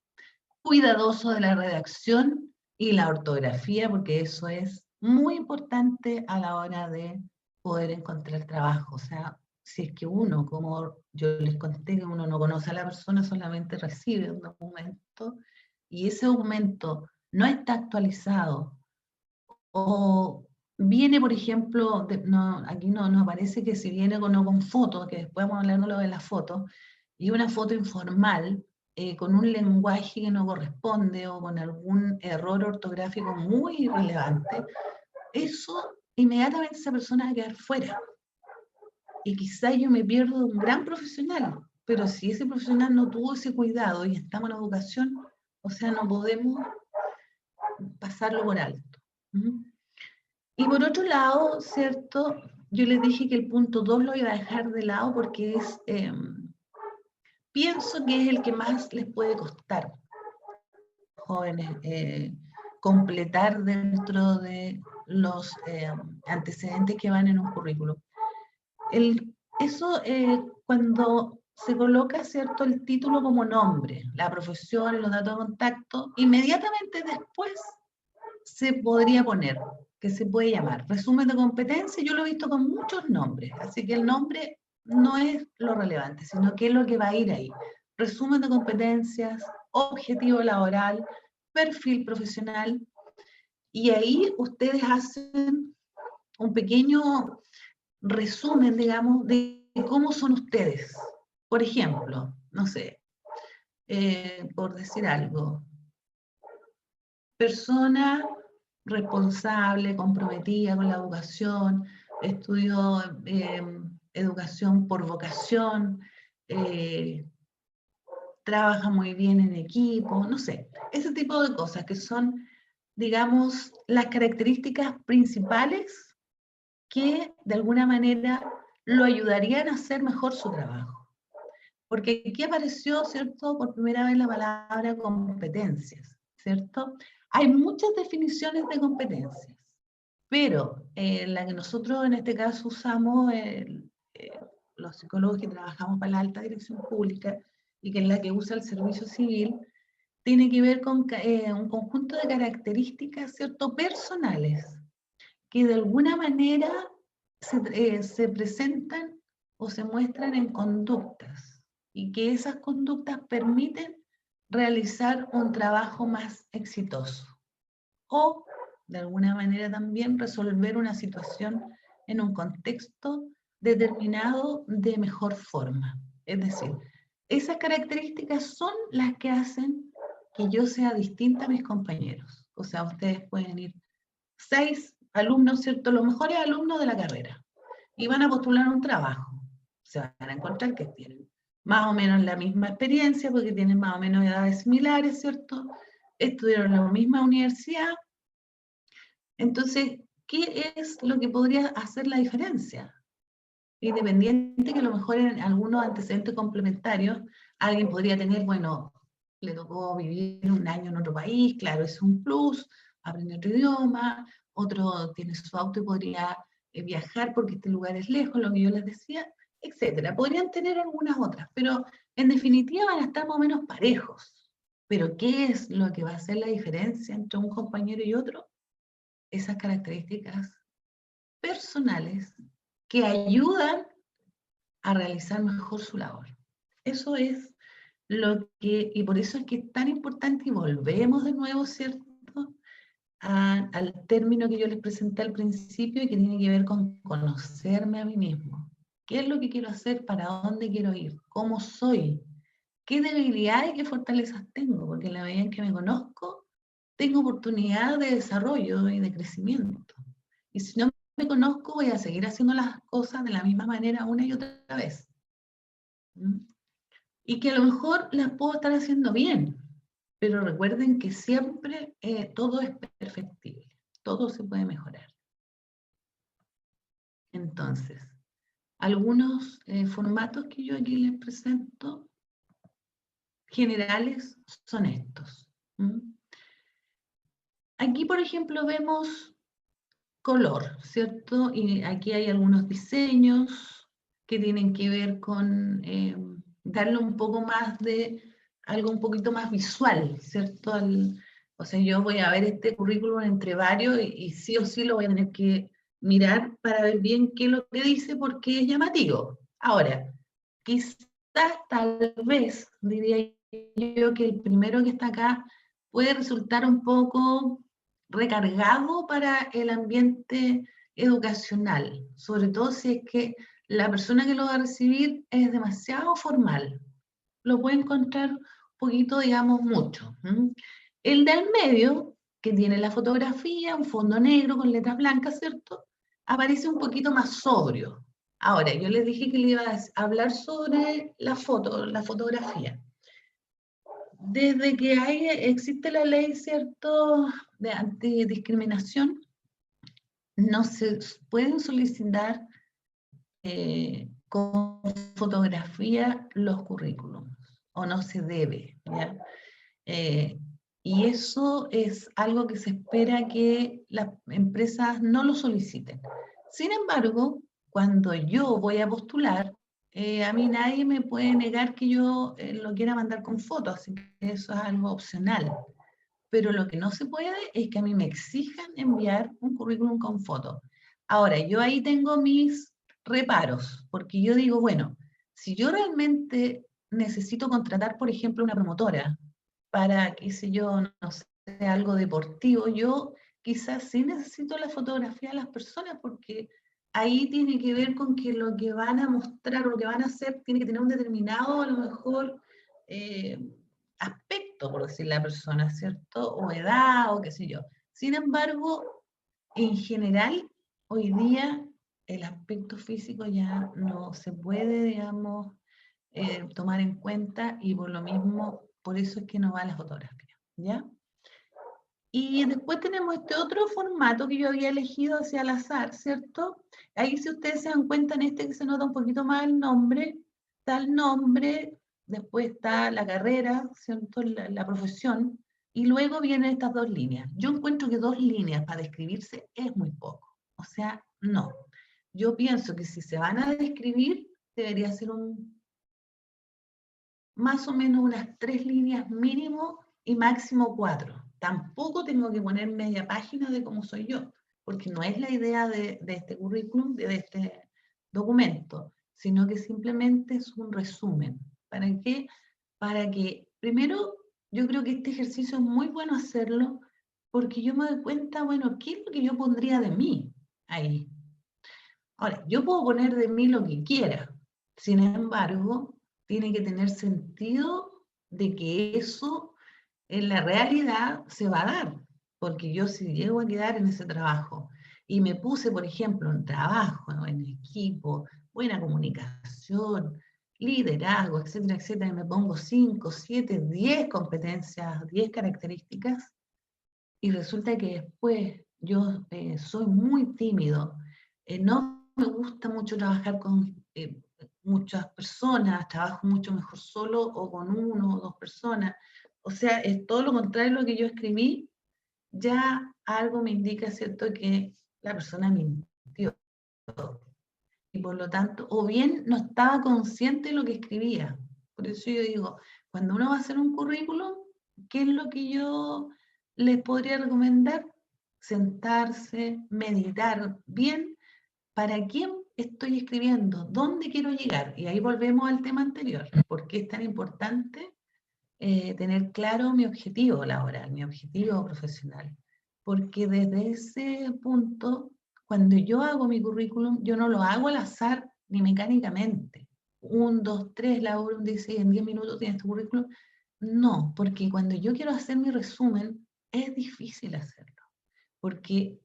Cuidadoso de la redacción y la ortografía, porque eso es muy importante a la hora de poder encontrar trabajo. O sea, si es que uno, como yo les conté, que uno no conoce a la persona, solamente recibe un documento, y ese documento no está actualizado, o viene, por ejemplo, aquí no aparece que si viene no con foto, que después vamos a hablar de la foto, y una foto informal, con un lenguaje que no corresponde, o con algún error ortográfico muy relevante, eso inmediatamente esa persona va a quedar fuera. Y quizá yo me pierdo de un gran profesional, pero si ese profesional no tuvo ese cuidado y estamos en educación, o sea, no podemos pasarlo por alto. Y por otro lado, ¿cierto? Yo les dije que el punto 2 lo iba a dejar de lado porque es, pienso que es el que más les puede costar, jóvenes, completar dentro de los antecedentes que van en un currículum. Eso cuando se coloca, ¿cierto?, el título como nombre, la profesión, los datos de contacto, inmediatamente después se podría poner, que se puede llamar resumen de competencia. Yo lo he visto con muchos nombres, así que el nombre no es lo relevante, sino que es lo que va a ir ahí. Resumen de competencias, objetivo laboral, perfil profesional, y ahí ustedes hacen un pequeño resumen, digamos, de cómo son ustedes. Por ejemplo, no sé, por decir algo, persona responsable, comprometida con la educación, estudió educación por vocación, trabaja muy bien en equipo, no sé, ese tipo de cosas que son, digamos, las características principales que de alguna manera lo ayudarían a hacer mejor su trabajo. Porque aquí apareció, ¿cierto?, por primera vez la palabra competencias, ¿cierto? Hay muchas definiciones de competencias, pero la que nosotros en este caso usamos, los psicólogos que trabajamos para la alta dirección pública y que es la que usa el servicio civil, tiene que ver con un conjunto de características, ¿cierto?, personales, que de alguna manera se presentan o se muestran en conductas, y que esas conductas permiten realizar un trabajo más exitoso, o de alguna manera también resolver una situación en un contexto determinado de mejor forma. Es decir, esas características son las que hacen que yo sea distinta a mis compañeros. O sea, ustedes pueden ir 6 alumnos, ¿cierto?, los mejores alumnos de la carrera, y van a postular un trabajo. Se van a encontrar que tienen más o menos la misma experiencia, porque tienen más o menos edades similares, ¿cierto? Estudiaron en la misma universidad. Entonces, ¿qué es lo que podría hacer la diferencia? Independiente que a lo mejor en algunos antecedentes complementarios, alguien podría tener, bueno, le tocó vivir un año en otro país, claro, es un plus, aprende otro idioma, otro tiene su auto y podría viajar porque este lugar es lejos, lo que yo les decía, etcétera. Podrían tener algunas otras, pero en definitiva van a estar más o menos parejos. Pero ¿qué es lo que va a hacer la diferencia entre un compañero y otro? Esas características personales que ayudan a realizar mejor su labor. Eso es lo que, y por eso es que es tan importante, y volvemos de nuevo, ¿cierto?, al término que yo les presenté al principio y que tiene que ver con conocerme a mí mismo. ¿Qué es lo que quiero hacer? ¿Para dónde quiero ir? ¿Cómo soy? ¿Qué debilidades y qué fortalezas tengo? Porque en la medida en que me conozco, tengo oportunidad de desarrollo y de crecimiento. Y si no me conozco, voy a seguir haciendo las cosas de la misma manera una y otra vez. Y que a lo mejor las puedo estar haciendo bien, pero recuerden que siempre todo es perfectible, todo se puede mejorar. Entonces, algunos formatos que yo aquí les presento, generales, son estos. Aquí, por ejemplo, vemos color, ¿cierto? Y aquí hay algunos diseños que tienen que ver con darle un poco más de algo un poquito más visual, ¿cierto? O sea, yo voy a ver este currículum entre varios y sí o sí lo voy a tener que mirar para ver bien qué es lo que dice, porque es llamativo, Ahora, quizás, tal vez, diría yo que el primero que está acá puede resultar un poco recargado para el ambiente educacional, sobre todo si es que la persona que lo va a recibir es demasiado formal. Lo puede encontrar un poquito, digamos, mucho. El del medio, que tiene la fotografía, un fondo negro con letras blancas, ¿cierto? Aparece un poquito más sobrio. Ahora, yo les dije que le iba a hablar sobre la foto, la fotografía. Desde que existe la ley, ¿cierto?, de antidiscriminación, no se pueden solicitar con fotografía los currículums, o no se debe, ¿ya? Y eso es algo que se espera que las empresas no lo soliciten. Sin embargo, cuando yo voy a postular, a mí nadie me puede negar que yo lo quiera mandar con fotos, así que eso es algo opcional. Pero lo que no se puede es que a mí me exijan enviar un currículum con fotos. Ahora, yo ahí tengo mis reparos, porque yo digo, bueno, si yo realmente necesito contratar, por ejemplo, una promotora para, qué sé yo, no sé, algo deportivo, yo quizás sí necesito la fotografía de las personas, porque ahí tiene que ver con que lo que van a mostrar o lo que van a hacer tiene que tener un determinado, a lo mejor, aspecto, por decir la persona, ¿cierto? O edad, o qué sé yo. Sin embargo, en general, hoy día el aspecto físico ya no se puede, digamos, tomar en cuenta, y por lo mismo, por eso es que no va la fotografía, ¿ya? Y después tenemos este otro formato que yo había elegido hacia al azar, ¿cierto? Ahí, si ustedes se dan cuenta, en este que se nota un poquito más el nombre, está el nombre, después está la carrera, ¿cierto?, la profesión, y luego vienen estas dos líneas. Yo encuentro que 2 líneas para describirse es muy poco. O sea, no. Yo pienso que si se van a describir, debería ser más o menos unas 3 líneas mínimo y máximo 4. Tampoco tengo que poner media página de cómo soy yo, porque no es la idea de este currículum, de este documento, sino que simplemente es un resumen. ¿Para qué? Para que, primero, yo creo que este ejercicio es muy bueno hacerlo, porque yo me doy cuenta, bueno, ¿qué es lo que yo pondría de mí ahí? Ahora, yo puedo poner de mí lo que quiera, sin embargo, tiene que tener sentido de que eso en la realidad se va a dar, porque yo, si llego a quedar en ese trabajo y me puse, por ejemplo, en trabajo, ¿no?, en equipo, buena comunicación, liderazgo, etcétera, etcétera, y me pongo 5, 7, 10 competencias, 10 características, y resulta que después yo soy muy tímido, no me gusta mucho trabajar con muchas personas, trabajo mucho mejor solo o con 1 o 2 personas. O sea, es todo lo contrario de lo que yo escribí, ya algo me indica, ¿cierto?, que la persona mintió. Y por lo tanto, o bien no estaba consciente de lo que escribía. Por eso yo digo, cuando uno va a hacer un currículum, ¿qué es lo que yo les podría recomendar? Sentarse, meditar bien, ¿para quién estoy escribiendo? ¿Dónde quiero llegar? Y ahí volvemos al tema anterior. ¿Por qué es tan importante tener claro mi objetivo laboral, mi objetivo profesional? Porque desde ese punto, cuando yo hago mi currículum, yo no lo hago al azar ni mecánicamente. 1, 2, 3, Laura, dice, en 10 minutos tienes tu currículum. No, porque cuando yo quiero hacer mi resumen, es difícil hacerlo. Porque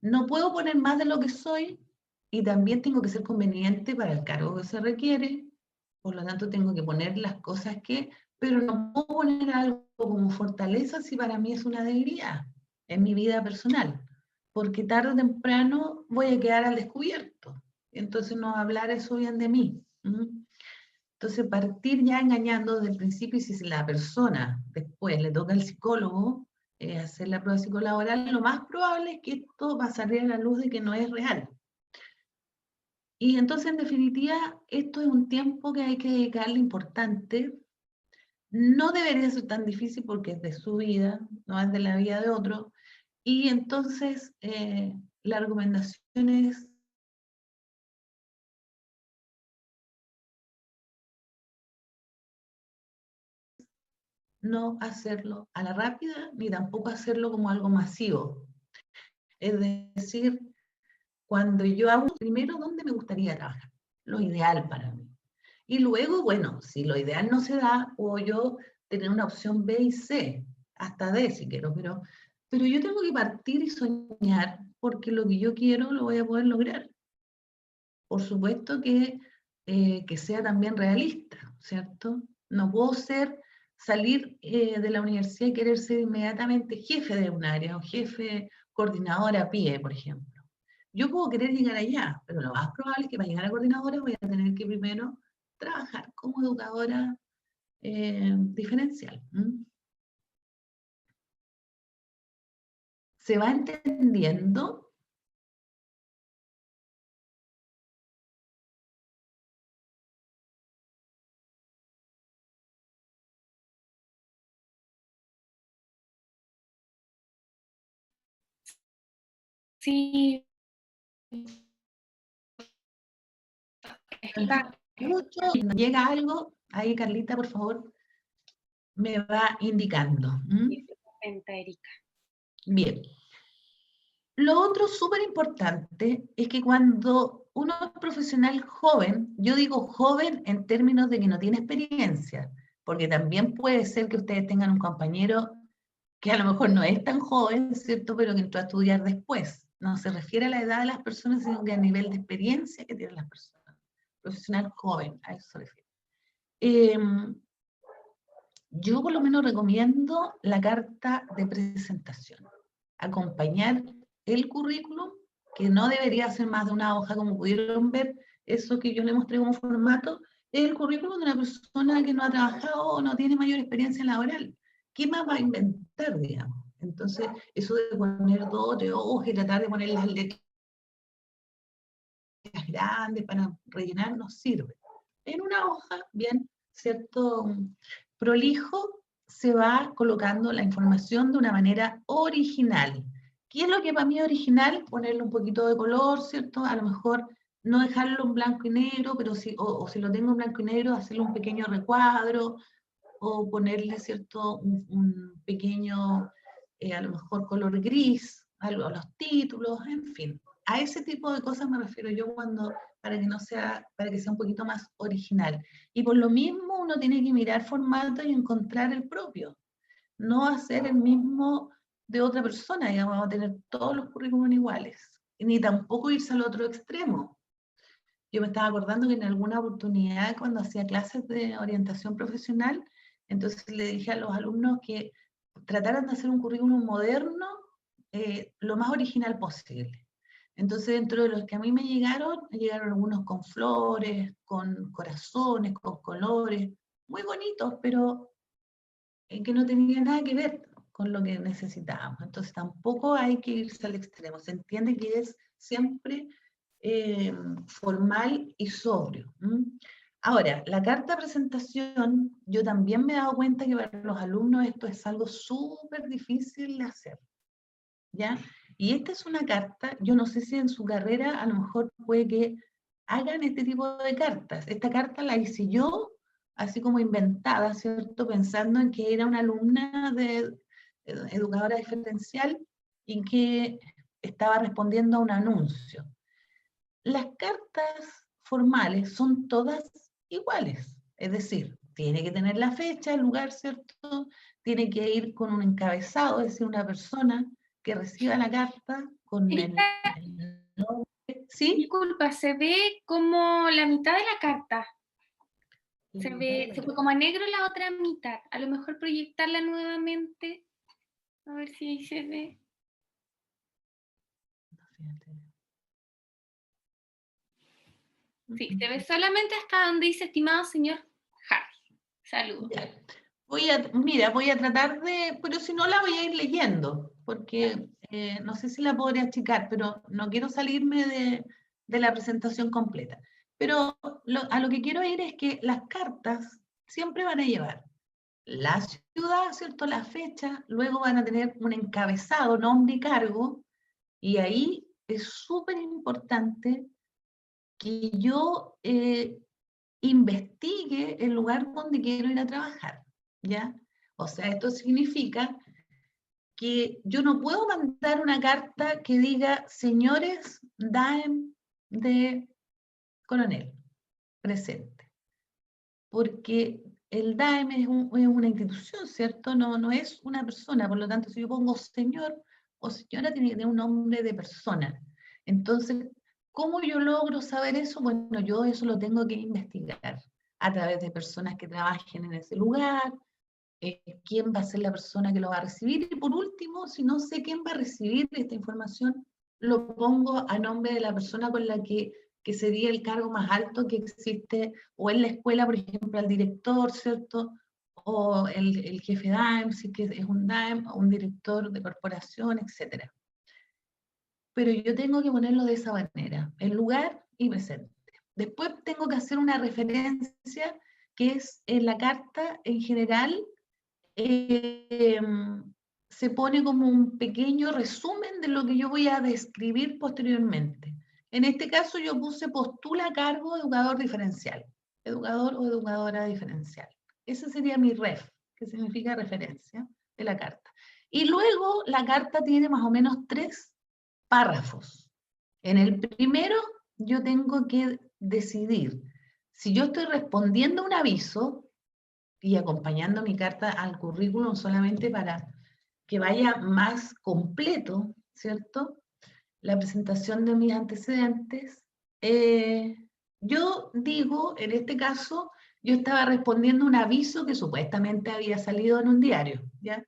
no puedo poner más de lo que soy, y también tengo que ser conveniente para el cargo que se requiere. Por lo tanto, tengo que poner las cosas que, pero no puedo poner algo como fortaleza si para mí es una debilidad en mi vida personal, porque tarde o temprano voy a quedar al descubierto. Entonces no hablar eso bien de mí. Entonces, partir ya engañando desde el principio, y si la persona después le toca al psicólogo hacer la prueba psicolaboral, lo más probable es que esto va a salir a la luz de que no es real. Y entonces, en definitiva, esto es un tiempo que hay que dedicarle importante. No debería ser tan difícil porque es de su vida, no es de la vida de otro. Y entonces, la recomendación es no hacerlo a la rápida, ni tampoco hacerlo como algo masivo. Es decir, cuando yo hago primero, ¿dónde me gustaría trabajar? Lo ideal para mí. Y luego, bueno, si lo ideal no se da, puedo yo tener una opción B y C, hasta D si quiero, pero yo tengo que partir y soñar, porque lo que yo quiero lo voy a poder lograr. Por supuesto que sea también realista, ¿cierto? No puedo salir de la universidad y querer ser inmediatamente jefe de un área o jefe coordinador a pie, por ejemplo. Yo puedo querer llegar allá, pero lo más probable es que para llegar a coordinadora voy a tener que primero trabajar como educadora diferencial. ¿Se va entendiendo? Sí, está Mucho, cuando llega algo, ahí Carlita, por favor, me va indicando. atenta, Erika. Bien. Lo otro súper importante es que cuando uno es profesional joven, yo digo joven en términos de que no tiene experiencia, porque también puede ser que ustedes tengan un compañero que a lo mejor no es tan joven, ¿cierto? Pero que entró a estudiar después. No se refiere a la edad de las personas, sino que al nivel de experiencia que tienen las personas. Profesional joven, a eso se refiere. Yo por lo menos recomiendo la carta de presentación. Acompañar el currículum, que no debería ser más de una hoja, como pudieron ver, eso que yo le mostré como formato, es el currículum de una persona que no ha trabajado o no tiene mayor experiencia laboral. ¿Qué más va a inventar, digamos? Entonces, eso de poner 2 o 3 hojas y tratar de poner las letras grandes para rellenar no sirve. En una hoja, bien, ¿cierto? Prolijo, se va colocando la información de una manera original. ¿Qué es lo que para mí es original? Ponerle un poquito de color, ¿cierto? A lo mejor no dejarlo en blanco y negro, pero o si lo tengo en blanco y negro, hacerle un pequeño recuadro, o ponerle, ¿cierto? Un pequeño, a lo mejor color gris, algo a los títulos, en fin. A ese tipo de cosas me refiero yo para que sea un poquito más original. Y por lo mismo uno tiene que mirar formato y encontrar el propio, no hacer el mismo de otra persona, digamos, vamos a tener todos los currículums iguales, ni tampoco irse al otro extremo. Yo me estaba acordando que en alguna oportunidad cuando hacía clases de orientación profesional, entonces le dije a los alumnos que trataran de hacer un currículum moderno lo más original posible. Entonces, dentro de los que a mí me llegaron algunos con flores, con corazones, con colores, muy bonitos, pero que no tenían nada que ver con lo que necesitábamos. Entonces, tampoco hay que irse al extremo. Se entiende que es siempre formal y sobrio. Ahora, la carta de presentación, yo también me he dado cuenta que para los alumnos esto es algo súper difícil de hacer. ¿Ya? Y esta es una carta, yo no sé si en su carrera a lo mejor puede que hagan este tipo de cartas. Esta carta la hice yo, así como inventada, ¿cierto? Pensando en que era una alumna de educadora diferencial y que estaba respondiendo a un anuncio. Las cartas formales son todas iguales, es decir, tiene que tener la fecha, el lugar, ¿cierto? Tiene que ir con un encabezado, es decir, una persona que reciba la carta con Erika, el nombre. ¿Sí? disculpa, se ve como la mitad de la carta. Se fue como a negro la otra mitad. A lo mejor proyectarla nuevamente. A ver si ahí se ve. Sí, se ve solamente hasta donde dice estimado señor Harry. Saludos. Mira, voy a tratar de, pero si no la voy a ir leyendo, porque no sé si la podré achicar, pero no quiero salirme de la presentación completa. Pero a lo que quiero ir es que las cartas siempre van a llevar la ciudad, ¿cierto? La fecha, luego van a tener un encabezado, nombre y cargo, y ahí es súper importante que yo investigue el lugar donde quiero ir a trabajar, ¿ya? O sea, esto significa que yo no puedo mandar una carta que diga, señores DAEM de coronel, presente. Porque el DAEM es una institución, ¿cierto? No es una persona, por lo tanto, si yo pongo señor o señora, tiene que tener un nombre de persona. Entonces, ¿cómo yo logro saber eso? Bueno, yo eso lo tengo que investigar a través de personas que trabajen en ese lugar, quién va a ser la persona que lo va a recibir, y por último, si no sé quién va a recibir esta información, lo pongo a nombre de la persona con la que sería el cargo más alto que existe, o en la escuela, por ejemplo, al director, ¿cierto? O el jefe DAEM, si que es un DAEM, o un director de corporación, etc. Pero yo tengo que ponerlo de esa manera, en lugar y presente. Después tengo que hacer una referencia que es en la carta en general, se pone como un pequeño resumen de lo que yo voy a describir posteriormente. En este caso yo puse postula a cargo educador diferencial, educador o educadora diferencial. Ese sería mi ref, que significa referencia de la carta. Y luego la carta tiene más o menos 3 párrafos. En el primero yo tengo que decidir si yo estoy respondiendo a un aviso y acompañando mi carta al currículum solamente para que vaya más completo, ¿cierto? La presentación de mis antecedentes. Yo digo, en este caso, yo estaba respondiendo un aviso que supuestamente había salido en un diario, ¿ya?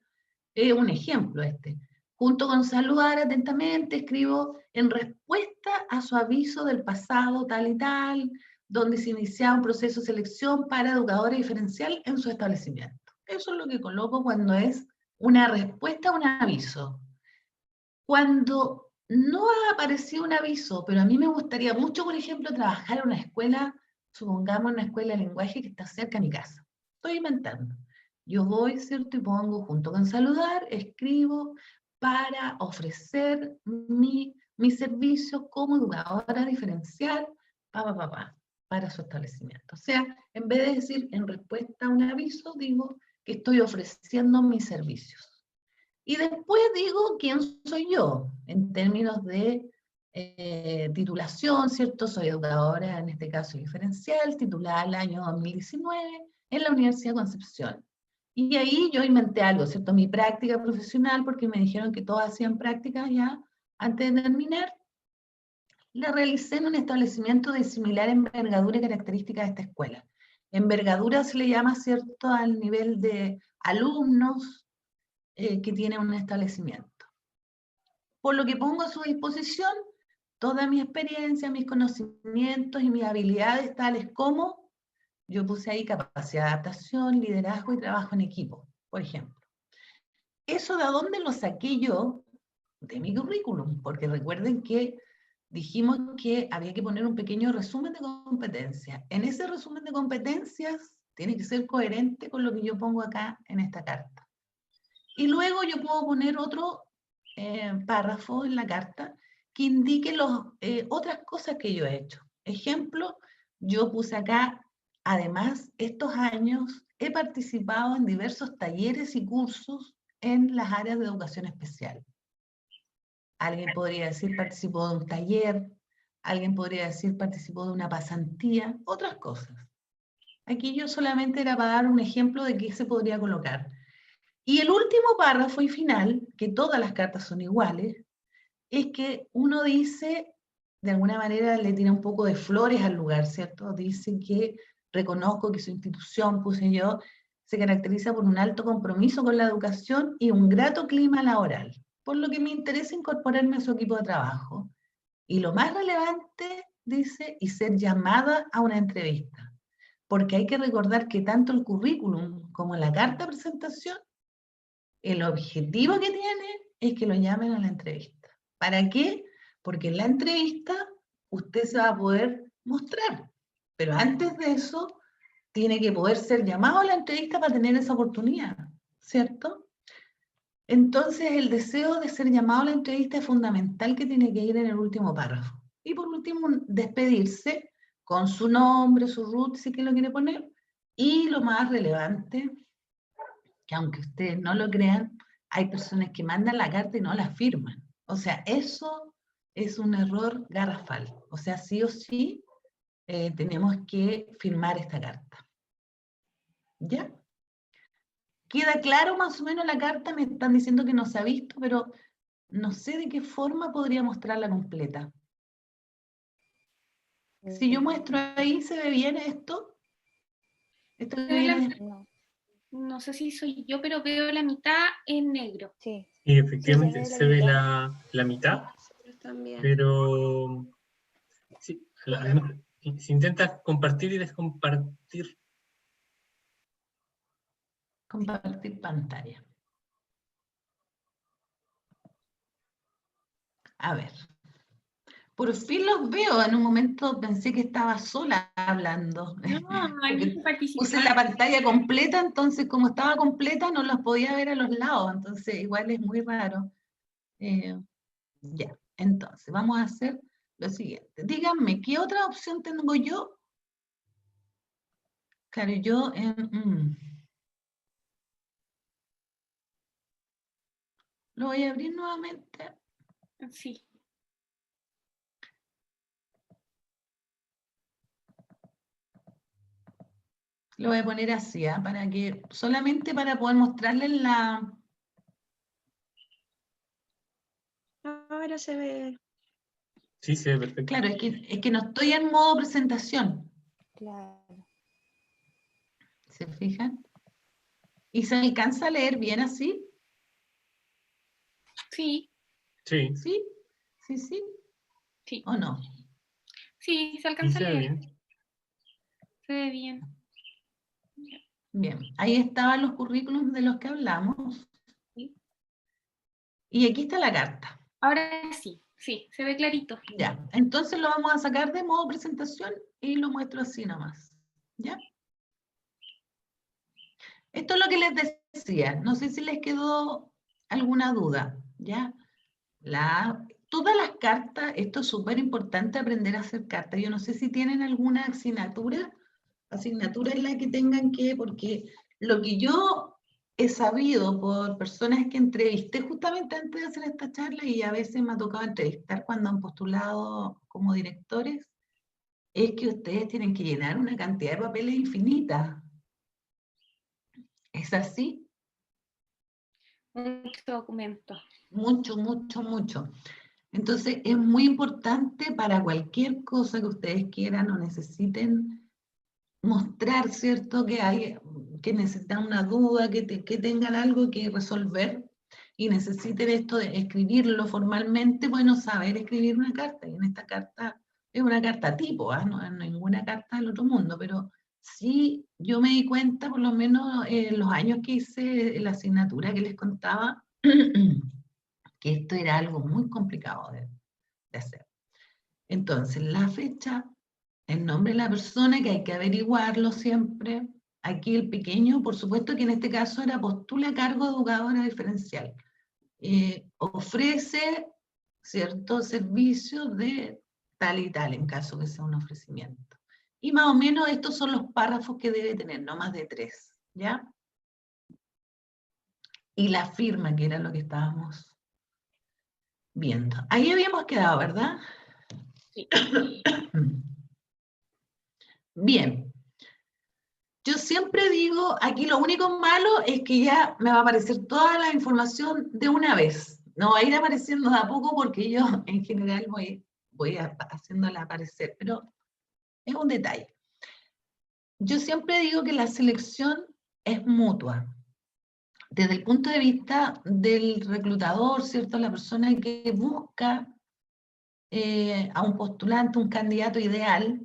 Un ejemplo este. Junto con saludar atentamente, escribo en respuesta a su aviso del pasado tal y tal, donde se iniciaba un proceso de selección para educadora diferencial en su establecimiento. Eso es lo que coloco cuando es una respuesta a un aviso. Cuando no ha aparecido un aviso, pero a mí me gustaría mucho, por ejemplo, trabajar en una escuela, supongamos una escuela de lenguaje que está cerca de mi casa. Estoy inventando. Yo voy, ¿cierto? Y pongo junto con saludar, escribo para ofrecer mi servicio como educadora diferencial, para su establecimiento. O sea, en vez de decir en respuesta a un aviso, digo que estoy ofreciendo mis servicios. Y después digo quién soy yo, en términos de titulación, ¿cierto? Soy educadora, en este caso diferencial, titulada el año 2019 en la Universidad de Concepción. Y ahí yo inventé algo, ¿cierto? Mi práctica profesional, porque me dijeron que todos hacían prácticas ya antes de terminar. La realicé en un establecimiento de similar envergadura y características de esta escuela. Envergadura se le llama, ¿cierto?, al nivel de alumnos, que tiene un establecimiento. Por lo que pongo a su disposición toda mi experiencia, mis conocimientos y mis habilidades, tales como, yo puse ahí capacidad de adaptación, liderazgo y trabajo en equipo, por ejemplo. ¿Eso de dónde lo saqué yo? De mi currículum, porque recuerden que dijimos que había que poner un pequeño resumen de competencias. En ese resumen de competencias tiene que ser coherente con lo que yo pongo acá en esta carta. Y luego yo puedo poner otro párrafo en la carta que indique otras cosas que yo he hecho. Ejemplo, yo puse acá, además, estos años he participado en diversos talleres y cursos en las áreas de educación especial. Alguien podría decir participó de un taller, alguien podría decir participó de una pasantía, otras cosas. Aquí yo solamente era para dar un ejemplo de qué se podría colocar. Y el último párrafo y final, que todas las cartas son iguales, es que uno dice, de alguna manera le tira un poco de flores al lugar, ¿cierto? Dice que reconozco que su institución, puse yo, se caracteriza por un alto compromiso con la educación y un grato clima laboral, por lo que me interesa incorporarme a su equipo de trabajo. Y lo más relevante, dice, y ser llamada a una entrevista. Porque hay que recordar que tanto el currículum como la carta de presentación, el objetivo que tiene es que lo llamen a la entrevista. ¿Para qué? Porque en la entrevista usted se va a poder mostrar. Pero antes de eso, tiene que poder ser llamado a la entrevista para tener esa oportunidad, ¿cierto? Entonces, el deseo de ser llamado a la entrevista es fundamental, que tiene que ir en el último párrafo. Y por último, despedirse con su nombre, su root, si que lo quiere poner, y lo más relevante, que aunque ustedes no lo crean, hay personas que mandan la carta y no la firman. O sea, eso es un error garrafal. O sea, sí o sí tenemos que firmar esta carta. ¿Ya? ¿Queda claro más o menos la carta? Me están diciendo que no se ha visto, pero no sé de qué forma podría mostrarla completa. Si yo muestro ahí, ¿se ve bien esto? Esto que viene... No. No sé si soy yo, pero veo la mitad en negro. Sí. Y efectivamente Sí, se ve la mitad, Nosotros también. pero sí, si intentas compartir y descompartir. Compartir pantalla. A ver. Por fin los veo. En un momento pensé que estaba sola hablando. No, hay Porque mucha participación. puse la pantalla completa, entonces como estaba completa no los podía ver a los lados. Entonces igual es muy raro. Ya, entonces vamos a hacer lo siguiente. Díganme, ¿qué otra opción tengo yo? Claro, yo lo voy a abrir nuevamente. Sí. Lo voy a poner así, para que, solamente para poder mostrarles la... Ahora se ve. Sí, se ve perfecto. Claro, es que no estoy en modo presentación. Claro. ¿Se fijan? ¿Y se alcanza a leer bien así? Sí. Sí. ¿Sí? ¿Sí, sí? Sí. ¿O no? Sí, se Sí, alcanza se a ve leer. bien. Se ve bien. Bien, ahí estaban los currículums de los que hablamos. Sí. Y aquí está la carta. Ahora sí, se ve clarito. Ya, entonces lo vamos a sacar de modo presentación y lo muestro así nomás. ¿Ya? Esto es lo que les decía. No sé si les quedó alguna duda. ¿Ya? Todas las cartas, esto es súper importante aprender a hacer cartas. Yo no sé si tienen alguna asignatura en la que tengan que, porque lo que yo he sabido por personas que entrevisté justamente antes de hacer esta charla y a veces me ha tocado entrevistar cuando han postulado como directores, es que ustedes tienen que llenar una cantidad de papeles infinita. ¿Es así? Mucho documento. Mucho, mucho, mucho. Entonces, es muy importante para cualquier cosa que ustedes quieran o necesiten mostrar, ¿cierto? Que necesitan una duda, que tengan algo que resolver y necesiten esto de escribirlo formalmente, bueno, saber escribir una carta. Y en esta carta es una carta tipo, no es ninguna carta del otro mundo, pero sí yo me di cuenta, por lo menos en los años que hice la asignatura que les contaba, que esto era algo muy complicado de hacer. Entonces, la fecha, el nombre de la persona, que hay que averiguarlo siempre. Aquí el pequeño, por supuesto que en este caso era postula a cargo de educadora diferencial. Ofrece cierto servicio de tal y tal, en caso que sea un ofrecimiento. Y más o menos estos son los párrafos que debe tener, no más de 3, ¿ya? Y la firma, que era lo que estábamos viendo. Ahí habíamos quedado, ¿verdad? Sí. Bien. Yo siempre digo, aquí lo único malo es que ya me va a aparecer toda la información de una vez. No va a ir apareciendo de a poco porque yo en general voy haciéndola aparecer, pero es un detalle. Yo siempre digo que la selección es mutua. Desde el punto de vista del reclutador, ¿cierto? La persona que busca a un postulante, un candidato ideal,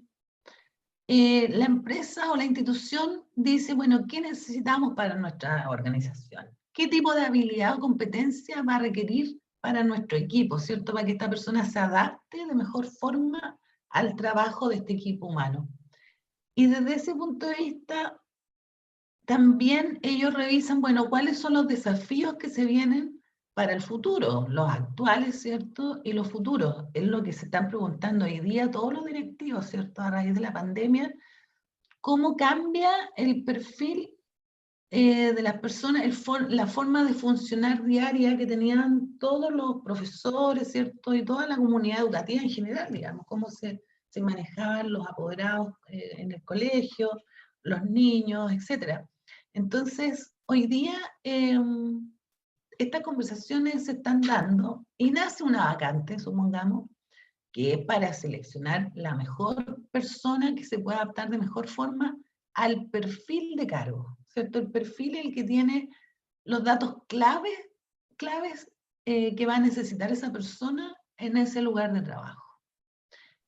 la empresa o la institución dice, bueno, ¿qué necesitamos para nuestra organización? ¿Qué tipo de habilidad o competencia va a requerir para nuestro equipo, ¿cierto? Para que esta persona se adapte de mejor forma al trabajo de este equipo humano. Y desde ese punto de vista, también ellos revisan, bueno, cuáles son los desafíos que se vienen para el futuro, los actuales, ¿cierto? Y los futuros. Es lo que se están preguntando hoy día todos los directivos, ¿cierto? A raíz de la pandemia, ¿cómo cambia el perfil de las personas, la forma de funcionar diaria que tenían todos los profesores, ¿cierto? Y toda la comunidad educativa en general, digamos, cómo se manejaban los apoderados en el colegio, los niños, etc. Entonces, hoy día estas conversaciones se están dando y nace una vacante, supongamos, que es para seleccionar la mejor persona que se pueda adaptar de mejor forma al perfil de cargo, ¿cierto? El perfil es el que tiene los datos claves que va a necesitar esa persona en ese lugar de trabajo.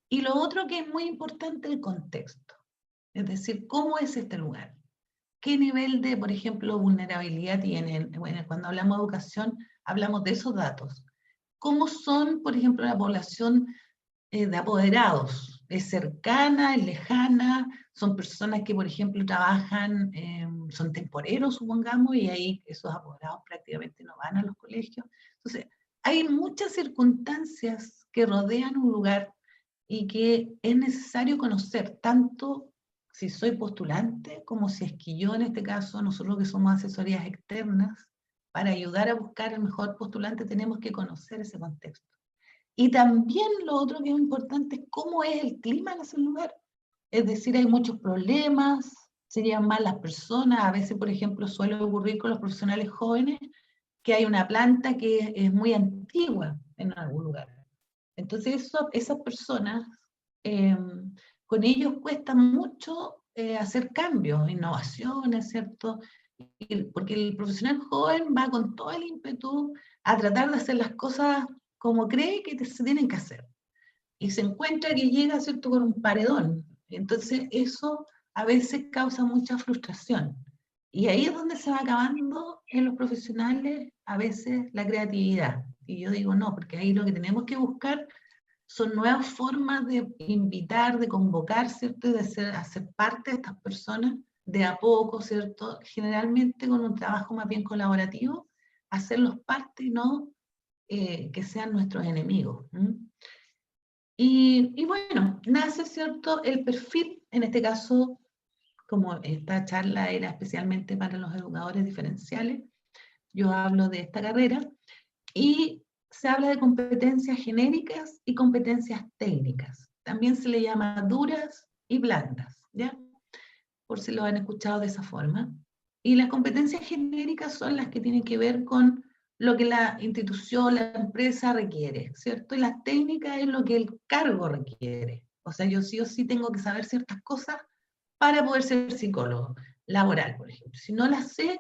Y lo otro que es muy importante, el contexto. Es decir, ¿cómo es este lugar? ¿Qué nivel de, por ejemplo, vulnerabilidad tienen? Bueno, cuando hablamos de educación, hablamos de esos datos. ¿Cómo son, por ejemplo, la población de apoderados? ¿Es cercana, es lejana? ¿Son personas que, por ejemplo, trabajan, son temporeros, supongamos, y ahí esos apoderados prácticamente no van a los colegios? Entonces, hay muchas circunstancias que rodean un lugar y que es necesario conocer, tanto si soy postulante como si es que yo, en este caso, nosotros que somos asesorías externas, para ayudar a buscar el mejor postulante tenemos que conocer ese contexto. Y también lo otro que es importante es cómo es el clima en ese lugar. Es decir, hay muchos problemas, serían más las personas, a veces, por ejemplo, suele ocurrir con los profesionales jóvenes que hay una planta que es muy antigua en algún lugar. Entonces esas personas, con ellos cuesta mucho hacer cambios, innovaciones, ¿cierto? Porque el profesional joven va con todo el ímpetu a tratar de hacer las cosas como cree que se tienen que hacer. Y se encuentra que llega, ¿cierto?, con un paredón. Entonces eso a veces causa mucha frustración. Y ahí es donde se va acabando en los profesionales a veces la creatividad. Y yo digo, no, porque ahí lo que tenemos que buscar son nuevas formas de invitar, de convocar, ¿cierto? Y de hacer parte de estas personas de a poco, ¿cierto? Generalmente con un trabajo más bien colaborativo, hacerlos parte y no que sean nuestros enemigos. Y bueno, nace, ¿cierto?, el perfil, en este caso, como esta charla era especialmente para los educadores diferenciales, yo hablo de esta carrera, y se habla de competencias genéricas y competencias técnicas. También se le llama duras y blandas, ¿ya? Por si lo han escuchado de esa forma. Y las competencias genéricas son las que tienen que ver con lo que la institución, la empresa requiere, ¿cierto? Y las técnicas es lo que el cargo requiere. O sea, yo sí o sí tengo que saber ciertas cosas para poder ser psicólogo laboral, por ejemplo. Si no las sé,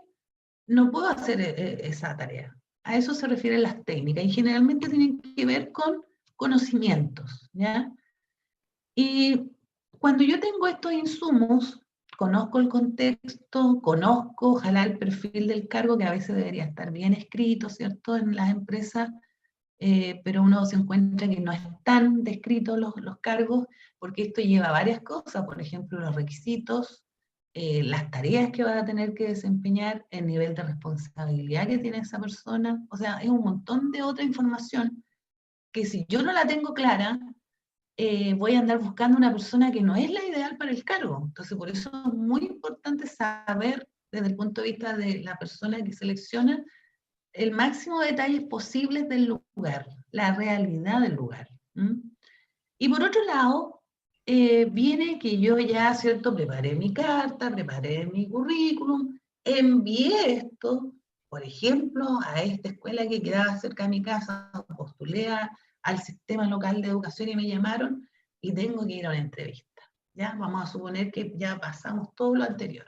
no puedo hacer esa tarea. A eso se refieren las técnicas y generalmente tienen que ver con conocimientos, ¿ya? Y cuando yo tengo estos insumos, conozco el contexto, conozco, ojalá el perfil del cargo, que a veces debería estar bien escrito, ¿cierto?, en las empresas, pero uno se encuentra que no están descritos los cargos, porque esto lleva varias cosas, por ejemplo, los requisitos, las tareas que va a tener que desempeñar, el nivel de responsabilidad que tiene esa persona, o sea, es un montón de otra información que si yo no la tengo clara, voy a andar buscando una persona que no es la ideal para el cargo. Entonces, por eso es muy importante saber, desde el punto de vista de la persona que selecciona, el máximo de detalles posibles del lugar, la realidad del lugar. Y por otro lado, viene que yo ya, ¿cierto?, preparé mi carta, preparé mi currículum, envié esto, por ejemplo, a esta escuela que quedaba cerca de mi casa, postulé al sistema local de educación y me llamaron y tengo que ir a una entrevista. ¿Ya? Vamos a suponer que ya pasamos todo lo anterior.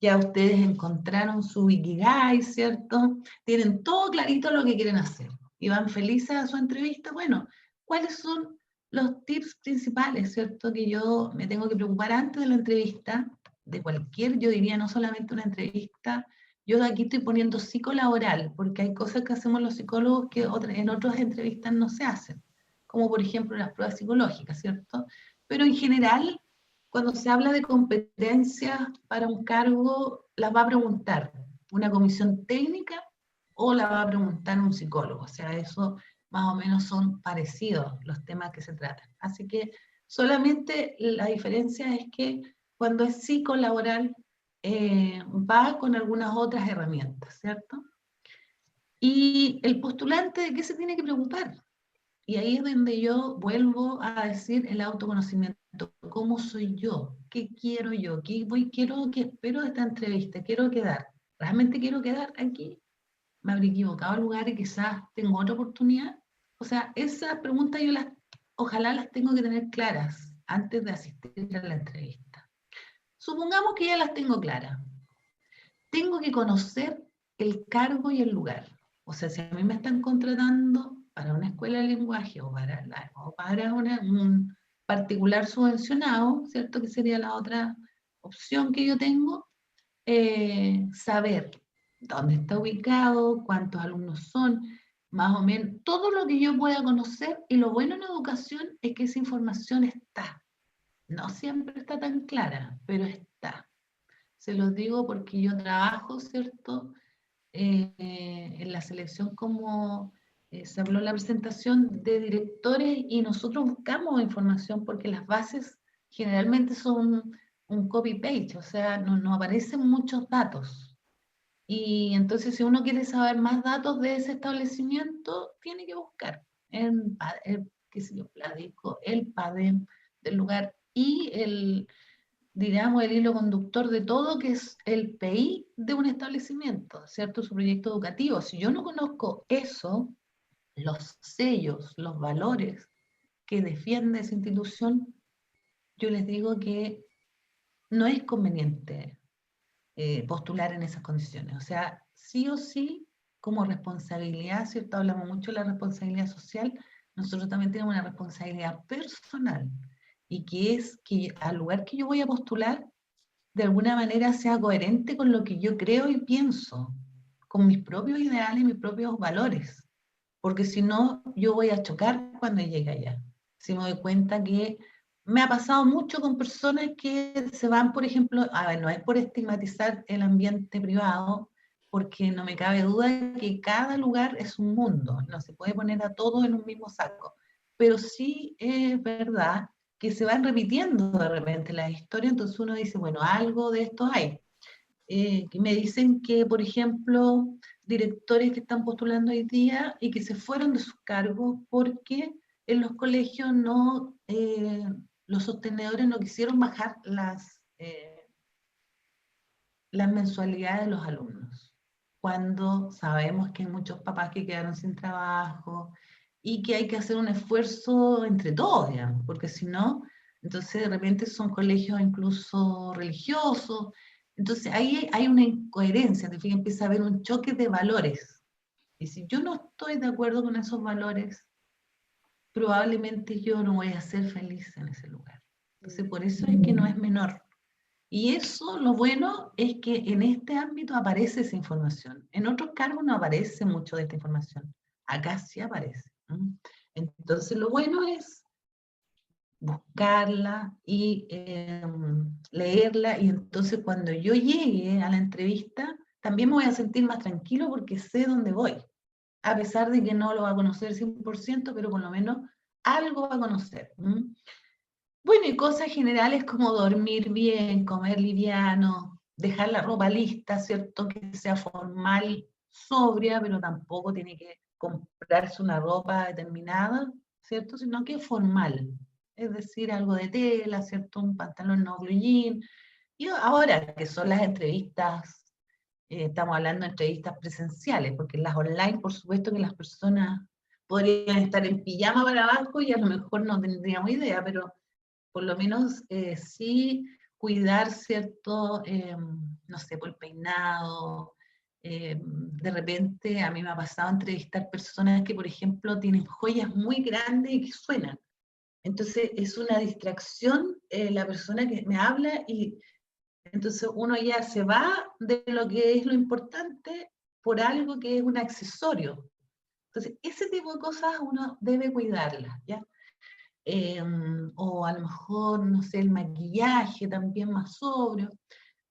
Ya ustedes encontraron su Ikigai, ¿cierto? Tienen todo clarito lo que quieren hacer y van felices a su entrevista. Bueno, ¿cuáles son los tips principales, ¿cierto?, que yo me tengo que preocupar antes de la entrevista, de cualquier, yo diría, no solamente una entrevista? Yo aquí estoy poniendo psicolaboral, porque hay cosas que hacemos los psicólogos que en otras entrevistas no se hacen, como por ejemplo las pruebas psicológicas, ¿cierto? Pero en general, cuando se habla de competencias para un cargo, las va a preguntar una comisión técnica o la va a preguntar un psicólogo. O sea, eso más o menos son parecidos los temas que se tratan. Así que solamente la diferencia es que cuando es psicolaboral, va con algunas otras herramientas, ¿cierto? Y el postulante, ¿de qué se tiene que preocupar? Y ahí es donde yo vuelvo a decir el autoconocimiento. ¿Cómo soy yo? ¿Qué quiero yo? ¿Qué espero de esta entrevista? ¿Quiero quedar? ¿Realmente quiero quedar aquí? ¿Me habré equivocado de lugar y quizás tengo otra oportunidad? O sea, esas preguntas ojalá las tengo que tener claras antes de asistir a la entrevista. Supongamos que ya las tengo claras. Tengo que conocer el cargo y el lugar. O sea, si a mí me están contratando para una escuela de lenguaje o para un particular subvencionado, ¿cierto? Que sería la otra opción que yo tengo, saber dónde está ubicado, cuántos alumnos son, más o menos, todo lo que yo pueda conocer. Y lo bueno en educación es que esa información está. No siempre está tan clara, pero está. Se los digo porque yo trabajo, ¿cierto? En la selección, como se habló en la presentación, de directores, y nosotros buscamos información porque las bases generalmente son un copy-paste, o sea, no aparecen muchos datos. Y entonces, si uno quiere saber más datos de ese establecimiento, tiene que buscar en qué sé yo, el PADEM del lugar y digamos, el hilo conductor de todo, que es el PI de un establecimiento, ¿cierto? Su proyecto educativo. Si yo no conozco eso, los sellos, los valores que defiende esa institución, yo les digo que no es conveniente postular en esas condiciones. O sea, sí o sí, como responsabilidad, ¿cierto? Hablamos mucho de la responsabilidad social, nosotros también tenemos una responsabilidad personal, y que es que al lugar que yo voy a postular, de alguna manera sea coherente con lo que yo creo y pienso, con mis propios ideales y mis propios valores, porque si no, yo voy a chocar cuando llegue allá. Si me doy cuenta que me ha pasado mucho con personas que se van, por ejemplo, a ver, no es por estigmatizar el ambiente privado, porque no me cabe duda que cada lugar es un mundo, no se puede poner a todos en un mismo saco, pero sí es verdad que se van repitiendo de repente las historias, entonces uno dice, bueno, algo de esto hay. Que me dicen que, por ejemplo, directores que están postulando hoy día y que se fueron de sus cargos porque en los colegios no, los sostenedores no quisieron bajar las mensualidades de los alumnos, cuando sabemos que hay muchos papás que quedaron sin trabajo y que hay que hacer un esfuerzo entre todos, digamos, porque si no, entonces de repente son colegios incluso religiosos, entonces ahí hay una incoherencia, te fijas, empieza a haber un choque de valores. Y si yo no estoy de acuerdo con esos valores, probablemente yo no voy a ser feliz en ese lugar. Entonces por eso es que no es menor. Y eso, lo bueno es que en este ámbito aparece esa información. En otros cargos no aparece mucho de esta información. Acá sí aparece. Entonces, lo bueno es buscarla y leerla, y entonces cuando yo llegue a la entrevista, también me voy a sentir más tranquilo porque sé dónde voy. A pesar de que no lo va a conocer 100%, pero por lo menos algo va a conocer. Bueno, y cosas generales como dormir bien, comer liviano, dejar la ropa lista, ¿cierto? Que sea formal, sobria, pero tampoco tiene que comprarse una ropa determinada, ¿cierto? Sino que formal. Es decir, algo de tela, ¿cierto? Un pantalón no blue jean. Y ahora que son las entrevistas, estamos hablando de entrevistas presenciales, porque en las online, por supuesto que las personas podrían estar en pijama para abajo y a lo mejor no tendríamos idea, pero por lo menos sí cuidar, ¿cierto? No sé, por el peinado. De repente a mí me ha pasado entrevistar personas que, por ejemplo, tienen joyas muy grandes y que suenan. Entonces es una distracción la persona que me habla, y entonces uno ya se va de lo que es lo importante por algo que es un accesorio. Entonces ese tipo de cosas uno debe cuidarlas, ¿ya? O a lo mejor, no sé, el maquillaje también más sobrio.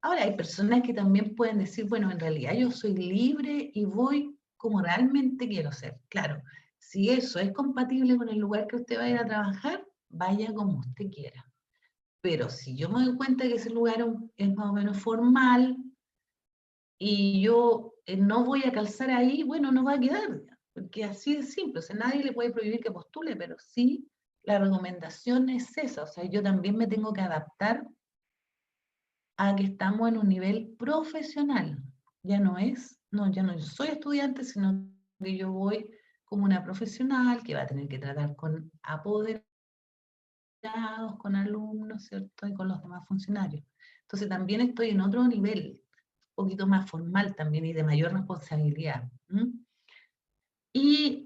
Ahora, hay personas que también pueden decir, bueno, en realidad yo soy libre y voy como realmente quiero ser. Claro, si eso es compatible con el lugar que usted va a ir a trabajar, vaya como usted quiera. Pero si yo me doy cuenta que ese lugar es más o menos formal y yo no voy a calzar ahí, bueno, no va a quedar, porque así es simple. O sea, nadie le puede prohibir que postule, pero sí la recomendación es esa. O sea, yo también me tengo que adaptar a que estamos en un nivel profesional. Ya no soy estudiante, sino que yo voy como una profesional que va a tener que tratar con apoderados, con alumnos, ¿cierto? Y con los demás funcionarios. Entonces también estoy en otro nivel, un poquito más formal también y de mayor responsabilidad. Y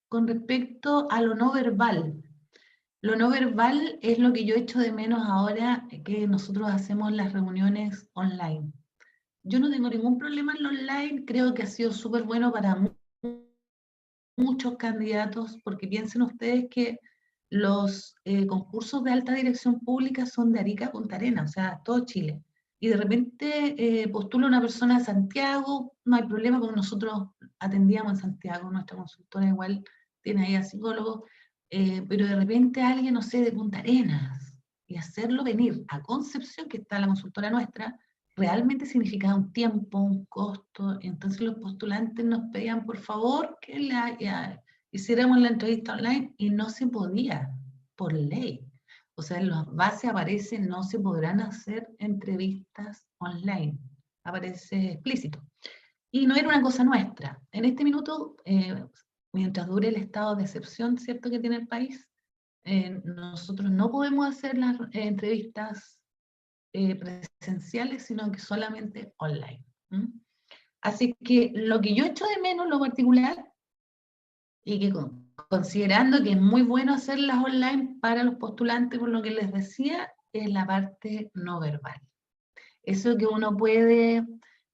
con respecto a lo no verbal es lo que yo echo de menos ahora que nosotros hacemos las reuniones online. Yo no tengo ningún problema en lo online, creo que ha sido súper bueno para muchos candidatos, porque piensen ustedes que los concursos de alta dirección pública son de Arica a Punta Arenas, o sea, todo Chile. Y de repente postula una persona de Santiago, no hay problema porque nosotros atendíamos en Santiago, nuestra consultora igual tiene ahí a psicólogos, pero de repente alguien, no sé, de Punta Arenas, y hacerlo venir a Concepción, que está la consultora nuestra, realmente significaba un tiempo, un costo. Entonces los postulantes nos pedían por favor que hiciéramos la entrevista online y no se podía, por ley. O sea, en las bases aparece no se podrán hacer entrevistas online. Aparece explícito. Y no era una cosa nuestra. En este minuto, mientras dure el estado de excepción, ¿cierto?, que tiene el país, nosotros no podemos hacer las entrevistas presenciales, sino que solamente online. Así que lo que yo echo de menos, lo particular, y que considerando que es muy bueno hacerlas online para los postulantes, por lo que les decía, es la parte no verbal. Eso que uno puede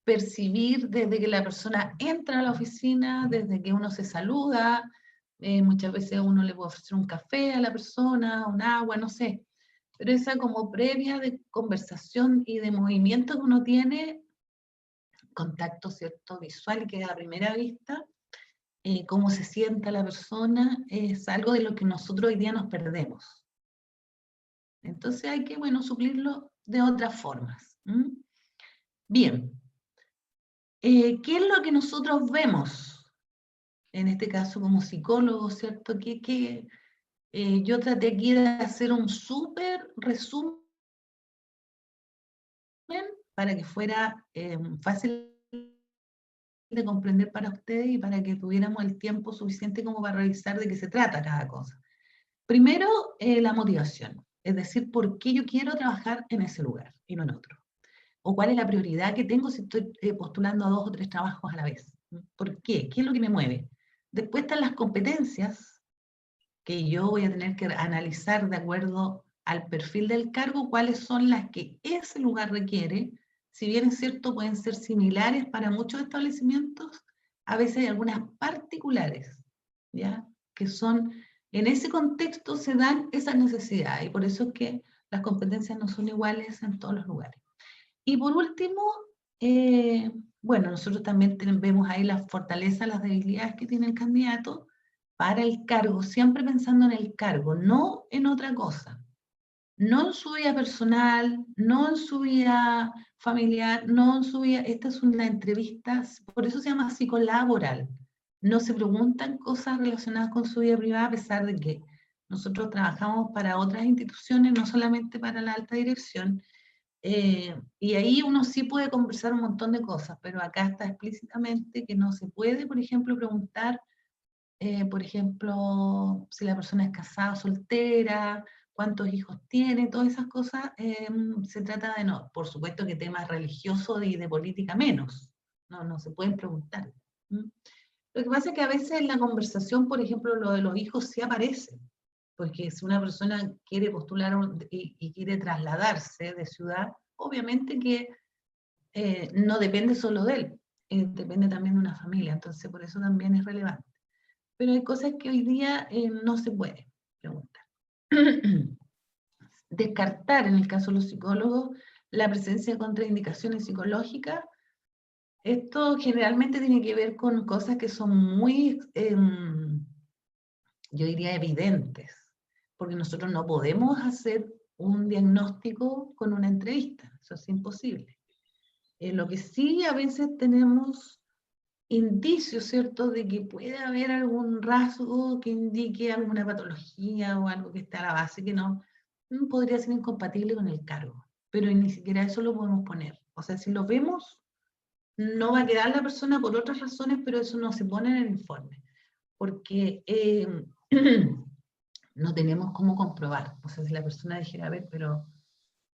percibir desde que la persona entra a la oficina, desde que uno se saluda, muchas veces uno le puede ofrecer un café a la persona, un agua, no sé, pero esa como previa de conversación y de movimiento que uno tiene, contacto, ¿cierto?, visual, que a primera vista, cómo se sienta la persona, es algo de lo que nosotros hoy día nos perdemos. Entonces hay que, bueno, suplirlo de otras formas. Bien. ¿Qué es lo que nosotros vemos? En este caso como psicólogos, ¿cierto? Yo traté aquí de hacer un súper resumen para que fuera fácil de comprender para ustedes y para que tuviéramos el tiempo suficiente como para revisar de qué se trata cada cosa. Primero, la motivación, es decir, por qué yo quiero trabajar en ese lugar y no en otro. O cuál es la prioridad que tengo si estoy postulando a 2 o 3 trabajos a la vez. ¿Por qué? ¿Qué es lo que me mueve? Después están las competencias que yo voy a tener que analizar de acuerdo al perfil del cargo, cuáles son las que ese lugar requiere. Si bien es cierto, pueden ser similares para muchos establecimientos, a veces hay algunas particulares, ¿ya? Que son, en ese contexto se dan esas necesidades, y por eso es que las competencias no son iguales en todos los lugares. Y por último, bueno, nosotros también vemos ahí las fortalezas, las debilidades que tiene el candidato para el cargo, siempre pensando en el cargo, no en otra cosa. No en su vida personal, no en su vida familiar, no en su vida, esta es una entrevista, por eso se llama psicolaboral. No se preguntan cosas relacionadas con su vida privada, a pesar de que nosotros trabajamos para otras instituciones, no solamente para la alta dirección, y ahí uno sí puede conversar un montón de cosas, pero acá está explícitamente que no se puede, por ejemplo, preguntar, por ejemplo, si la persona es casada, soltera, cuántos hijos tiene, todas esas cosas, se trata de no, por supuesto que temas religiosos y de política menos, no se pueden preguntar. Lo que pasa es que a veces en la conversación, por ejemplo, lo de los hijos sí aparece, porque si una persona quiere postular y quiere trasladarse de ciudad, obviamente que no depende solo de él, depende también de una familia, entonces por eso también es relevante. Pero hay cosas que hoy día no se puede preguntar. Descartar, en el caso de los psicólogos, la presencia de contraindicaciones psicológicas. Esto generalmente tiene que ver con cosas que son muy, yo diría, evidentes. porque nosotros no podemos hacer un diagnóstico con una entrevista, eso es imposible. Lo que sí a veces tenemos indicios, ¿cierto?, de que puede haber algún rasgo que indique alguna patología o algo que está a la base que no podría ser incompatible con el cargo, pero ni siquiera eso lo podemos poner. O sea, si lo vemos, no va a quedar la persona por otras razones, pero eso no se pone en el informe, porque no tenemos cómo comprobar. O sea, si la persona dijera, a ver, pero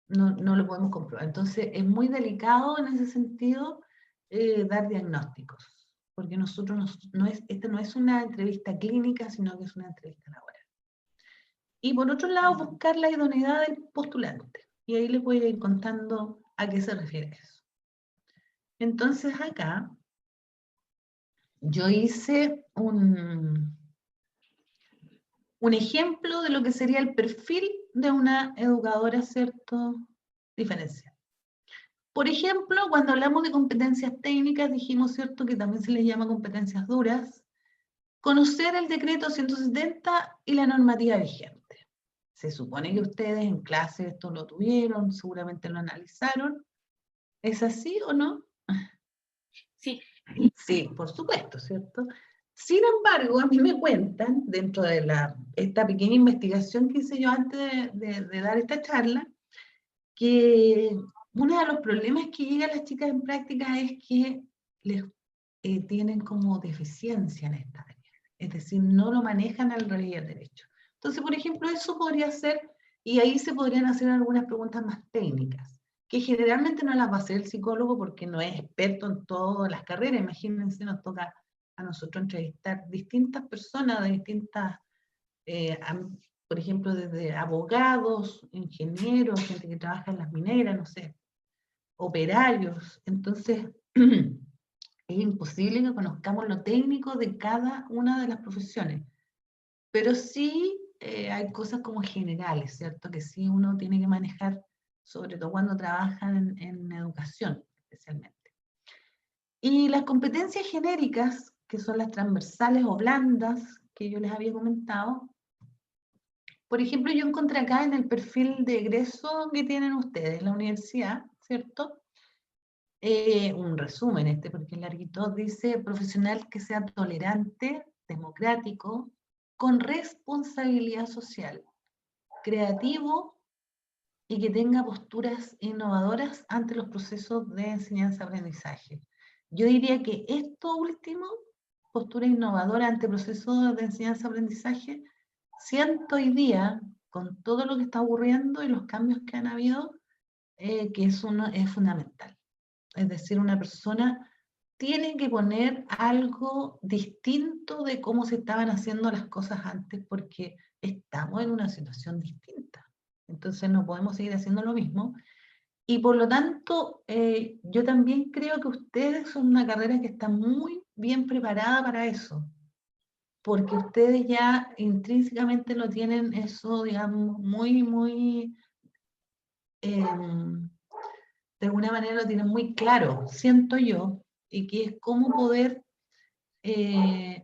no lo podemos comprobar. Entonces, es muy delicado en ese sentido dar diagnósticos, porque nosotros esta no es una entrevista clínica, sino que es una entrevista laboral. Y por otro lado, buscar la idoneidad del postulante. Y ahí les voy a ir contando a qué se refiere eso. Entonces, acá, yo hice un ejemplo de lo que sería el perfil de una educadora, ¿cierto?, diferencial. Por ejemplo, cuando hablamos de competencias técnicas, dijimos, ¿cierto?, que también se les llama competencias duras. Conocer el decreto 170 y la normativa vigente. Se supone que ustedes en clase esto lo tuvieron, seguramente lo analizaron. ¿Es así o no? Sí. Sí, por supuesto, ¿cierto? Sin embargo, a mí me cuentan, dentro de esta pequeña investigación que hice yo antes de dar esta charla, que uno de los problemas que llegan las chicas en práctica es que les tienen como deficiencia en esta área. Es decir, no lo manejan al revés y al derecho. Entonces, por ejemplo, eso podría ser, y ahí se podrían hacer algunas preguntas más técnicas, que generalmente no las va a hacer el psicólogo porque no es experto en todas las carreras. Imagínense, nos toca a nosotros entrevistar distintas personas de distintas, por ejemplo, desde abogados, ingenieros, gente que trabaja en las mineras, no sé, operarios. Entonces, es imposible que conozcamos lo técnico de cada una de las profesiones, pero sí hay cosas como generales, ¿cierto? Que sí uno tiene que manejar, sobre todo cuando trabaja en educación, especialmente. Y las competencias genéricas, que son las transversales o blandas, que yo les había comentado, por ejemplo, yo encontré acá en el perfil de egreso que tienen ustedes en la universidad, ¿cierto? Un resumen porque el larguito dice profesional que sea tolerante, democrático, con responsabilidad social, creativo y que tenga posturas innovadoras ante los procesos de enseñanza-aprendizaje. Yo diría que esto último, postura innovadora ante procesos de enseñanza-aprendizaje, siento hoy día, con todo lo que está ocurriendo y los cambios que han habido, que es fundamental. Es decir, una persona tiene que poner algo distinto de cómo se estaban haciendo las cosas antes, porque estamos en una situación distinta. Entonces no podemos seguir haciendo lo mismo. Y por lo tanto, yo también creo que ustedes son una carrera que está muy bien preparada para eso, porque ustedes ya intrínsecamente lo tienen eso, digamos, muy, de alguna manera lo tienen muy claro, siento yo, y que es cómo poder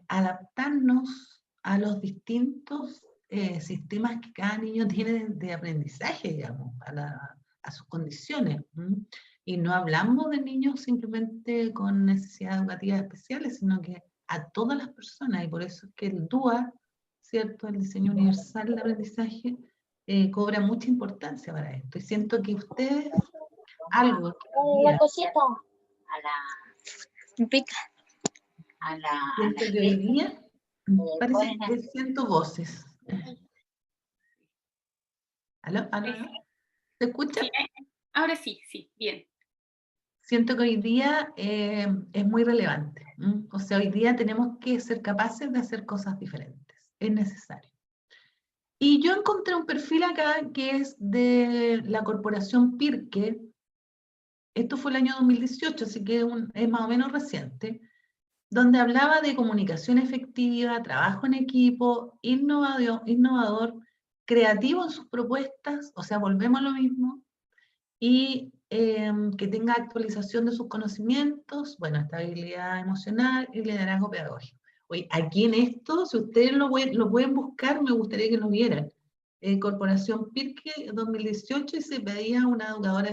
adaptarnos a los distintos sistemas que cada niño tiene de aprendizaje, digamos, a sus condiciones. Y no hablamos de niños simplemente con necesidades educativas especiales, sino que a todas las personas, y por eso es que el DUA, ¿cierto?, el diseño universal del aprendizaje, cobra mucha importancia para esto. Y siento que ustedes, algo que La cosita a la siento que hoy día parece que siento voces. ¿Aló? ¿Aló? ¿Se escucha? Sí, ahora sí, bien. Siento que hoy día es muy relevante. O sea, hoy día tenemos que ser capaces de hacer cosas diferentes. Es necesario. Y yo encontré un perfil acá que es de la corporación Pirque. Esto fue el año 2018, así que es más o menos reciente, donde hablaba de comunicación efectiva, trabajo en equipo, innovador, creativo en sus propuestas, o sea, volvemos a lo mismo, y que tenga actualización de sus conocimientos, bueno, estabilidad emocional y liderazgo pedagógico. Oye, aquí en esto, si ustedes lo pueden buscar, me gustaría que lo vieran. Corporación Pirque 2018 y se pedía una educadora.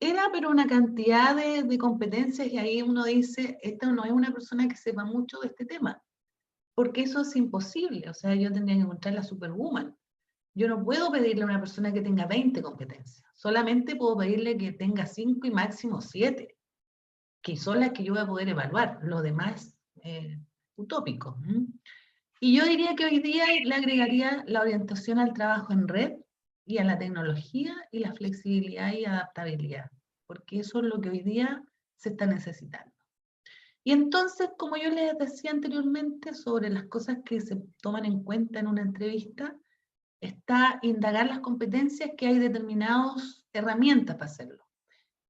Era pero una cantidad de competencias y ahí uno dice, esta no es una persona que sepa mucho de este tema, porque eso es imposible. O sea, yo tendría que encontrar la superwoman. Yo no puedo pedirle a una persona que tenga 20 competencias, solamente puedo pedirle que tenga 5 y máximo 7, que son las que yo voy a poder evaluar, lo demás utópico. Y yo diría que hoy día le agregaría la orientación al trabajo en red y a la tecnología y la flexibilidad y adaptabilidad, porque eso es lo que hoy día se está necesitando. Y entonces, como yo les decía anteriormente sobre las cosas que se toman en cuenta en una entrevista, está indagar las competencias, que hay determinadas herramientas para hacerlo.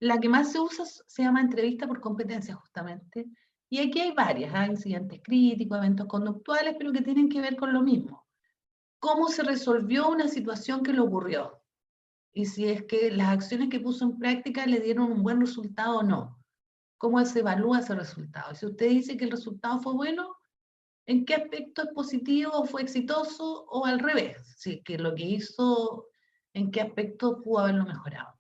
La que más se usa se llama entrevista por competencias, justamente. Y aquí hay varias, hay incidentes críticos, eventos conductuales, pero que tienen que ver con lo mismo. ¿Cómo se resolvió una situación que le ocurrió? Y si es que las acciones que puso en práctica le dieron un buen resultado o no. ¿Cómo se evalúa ese resultado? Y si usted dice que el resultado fue bueno, ¿en qué aspecto es positivo o fue exitoso o al revés? Si es que lo que hizo, ¿en qué aspecto pudo haberlo mejorado?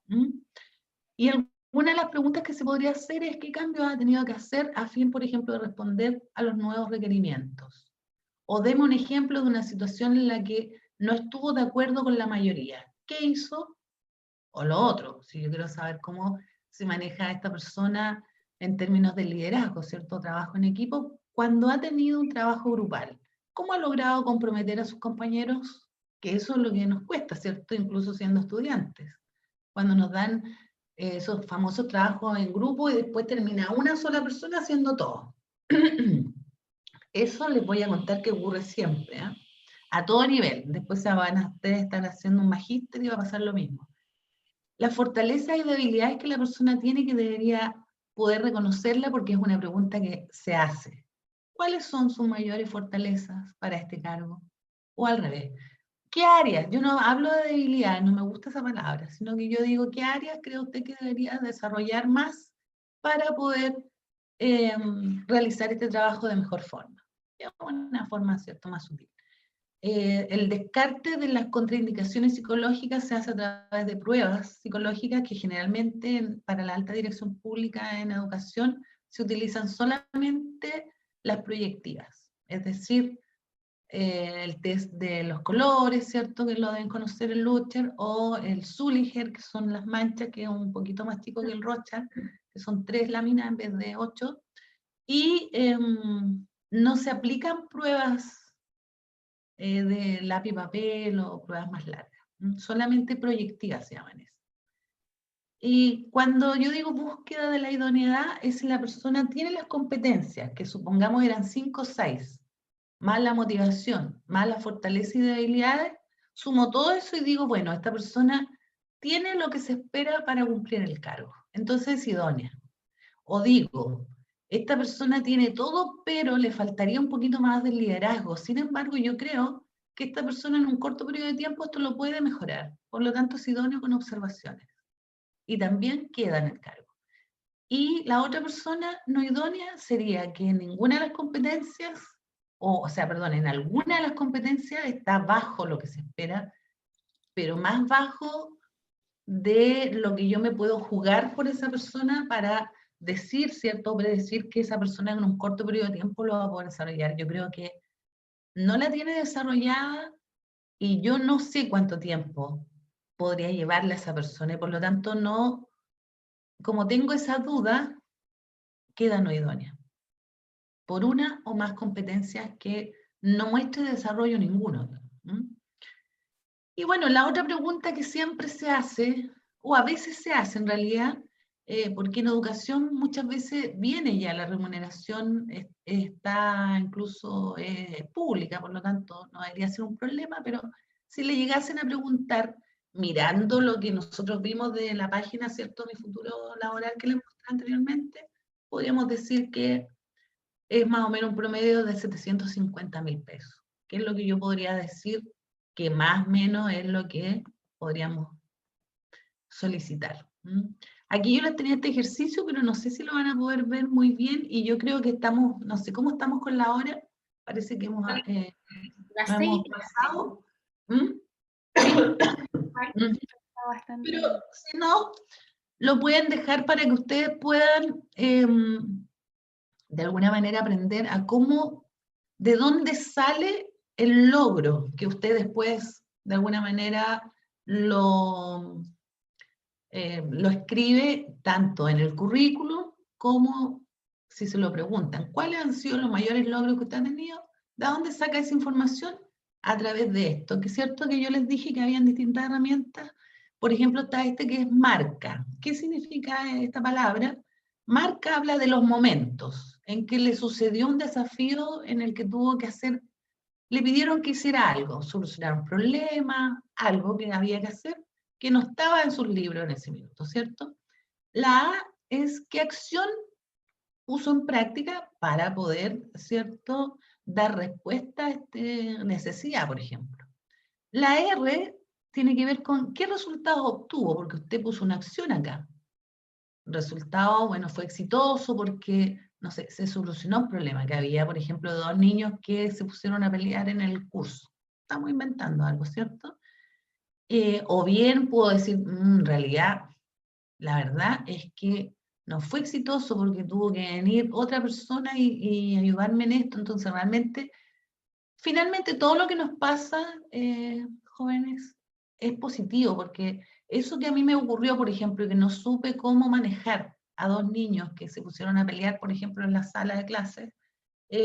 Y una de las preguntas que se podría hacer es qué cambios ha tenido que hacer a fin, por ejemplo, de responder a los nuevos requerimientos. O deme un ejemplo de una situación en la que no estuvo de acuerdo con la mayoría. ¿Qué hizo? O lo otro, si yo quiero saber cómo se maneja esta persona en términos de liderazgo, ¿cierto? Trabajo en equipo, cuando ha tenido un trabajo grupal. ¿Cómo ha logrado comprometer a sus compañeros? Que eso es lo que nos cuesta, ¿cierto? Incluso siendo estudiantes. Cuando nos dan esos famosos trabajos en grupo y después termina una sola persona haciendo todo. Eso les voy a contar que ocurre siempre, ¿eh? A todo nivel. Después se van a ustedes estar haciendo un magíster y va a pasar lo mismo. Las fortalezas y debilidades que la persona tiene, que debería poder reconocerla, porque es una pregunta que se hace. ¿Cuáles son sus mayores fortalezas para este cargo? O al revés, ¿qué áreas? Yo no hablo de debilidad, no me gusta esa palabra, sino que yo digo, ¿qué áreas cree usted que debería desarrollar más para poder realizar este trabajo de mejor forma? De una forma, ¿cierto?, más sutil. El descarte de las contraindicaciones psicológicas se hace a través de pruebas psicológicas que generalmente para la alta dirección pública en educación se utilizan solamente las proyectivas, es decir, el test de los colores, ¿cierto?, que lo deben conocer el Lucher, o el Zuliger, que son las manchas, que es un poquito más chico que el Rorschach, que son 3 láminas en vez de 8, y no se aplican pruebas de lápiz papel o pruebas más largas, solamente proyectivas se llaman eso. Y cuando yo digo búsqueda de la idoneidad, es si la persona tiene las competencias, que supongamos eran 5 o 6, más la motivación, más la fortaleza y debilidades, sumo todo eso y digo, bueno, esta persona tiene lo que se espera para cumplir el cargo, entonces es idónea. O digo, esta persona tiene todo, pero le faltaría un poquito más de liderazgo. Sin embargo, yo creo que esta persona en un corto periodo de tiempo esto lo puede mejorar. Por lo tanto, es idóneo con observaciones. Y también queda en el cargo. Y la otra persona no idónea sería que en ninguna de las competencias, o sea, perdón, en alguna de las competencias está bajo lo que se espera, pero más bajo de lo que yo me puedo jugar por esa persona para decir, ¿cierto?, predecir que esa persona en un corto periodo de tiempo lo va a poder desarrollar. Yo creo que no la tiene desarrollada y yo no sé cuánto tiempo podría llevarle a esa persona y por lo tanto no, como tengo esa duda, queda no idónea. Por una o más competencias que no muestre desarrollo ninguno. Y bueno, la otra pregunta que siempre se hace, o a veces se hace en realidad, porque en educación muchas veces viene ya la remuneración, está incluso pública, por lo tanto no debería ser un problema, pero si le llegasen a preguntar, mirando lo que nosotros vimos de la página, ¿cierto?, Mi Futuro Laboral que les mostré anteriormente, podríamos decir que es más o menos un promedio de 750.000 pesos, que es lo que yo podría decir que más o menos es lo que podríamos solicitar. Aquí yo les tenía este ejercicio, pero no sé si lo van a poder ver muy bien, y yo creo que estamos, no sé cómo estamos con la hora, parece que hemos, Las nos 6. hemos pasado. Está bastante Pero si no, lo pueden dejar para que ustedes puedan de alguna manera aprender a cómo, de dónde sale el logro, que usted después de alguna manera lo escribe tanto en el currículum como si se lo preguntan. ¿Cuáles han sido los mayores logros que usted ha tenido? ¿De dónde saca esa información? A través de esto, que es cierto que yo les dije que habían distintas herramientas. Por ejemplo, está este que es marca. ¿Qué significa esta palabra? Marca habla de los momentos en que le sucedió un desafío en el que tuvo que hacer, le pidieron que hiciera algo, solucionar un problema, algo que había que hacer, que no estaba en sus libros en ese minuto, ¿cierto? La A es qué acción puso en práctica para poder, ¿cierto?, dar respuesta a esta necesidad, por ejemplo. La R tiene que ver con qué resultados obtuvo, porque usted puso una acción acá. El resultado, bueno, fue exitoso porque, no sé, se solucionó un problema que había, por ejemplo, de 2 niños que se pusieron a pelear en el curso. Estamos inventando algo, ¿cierto? O bien puedo decir, en realidad, la verdad es que no fue exitoso porque tuvo que venir otra persona y ayudarme en esto. Entonces, realmente, finalmente, todo lo que nos pasa, jóvenes, es positivo, porque eso que a mí me ocurrió, por ejemplo, que no supe cómo manejar a 2 niños que se pusieron a pelear, por ejemplo, en la sala de clases,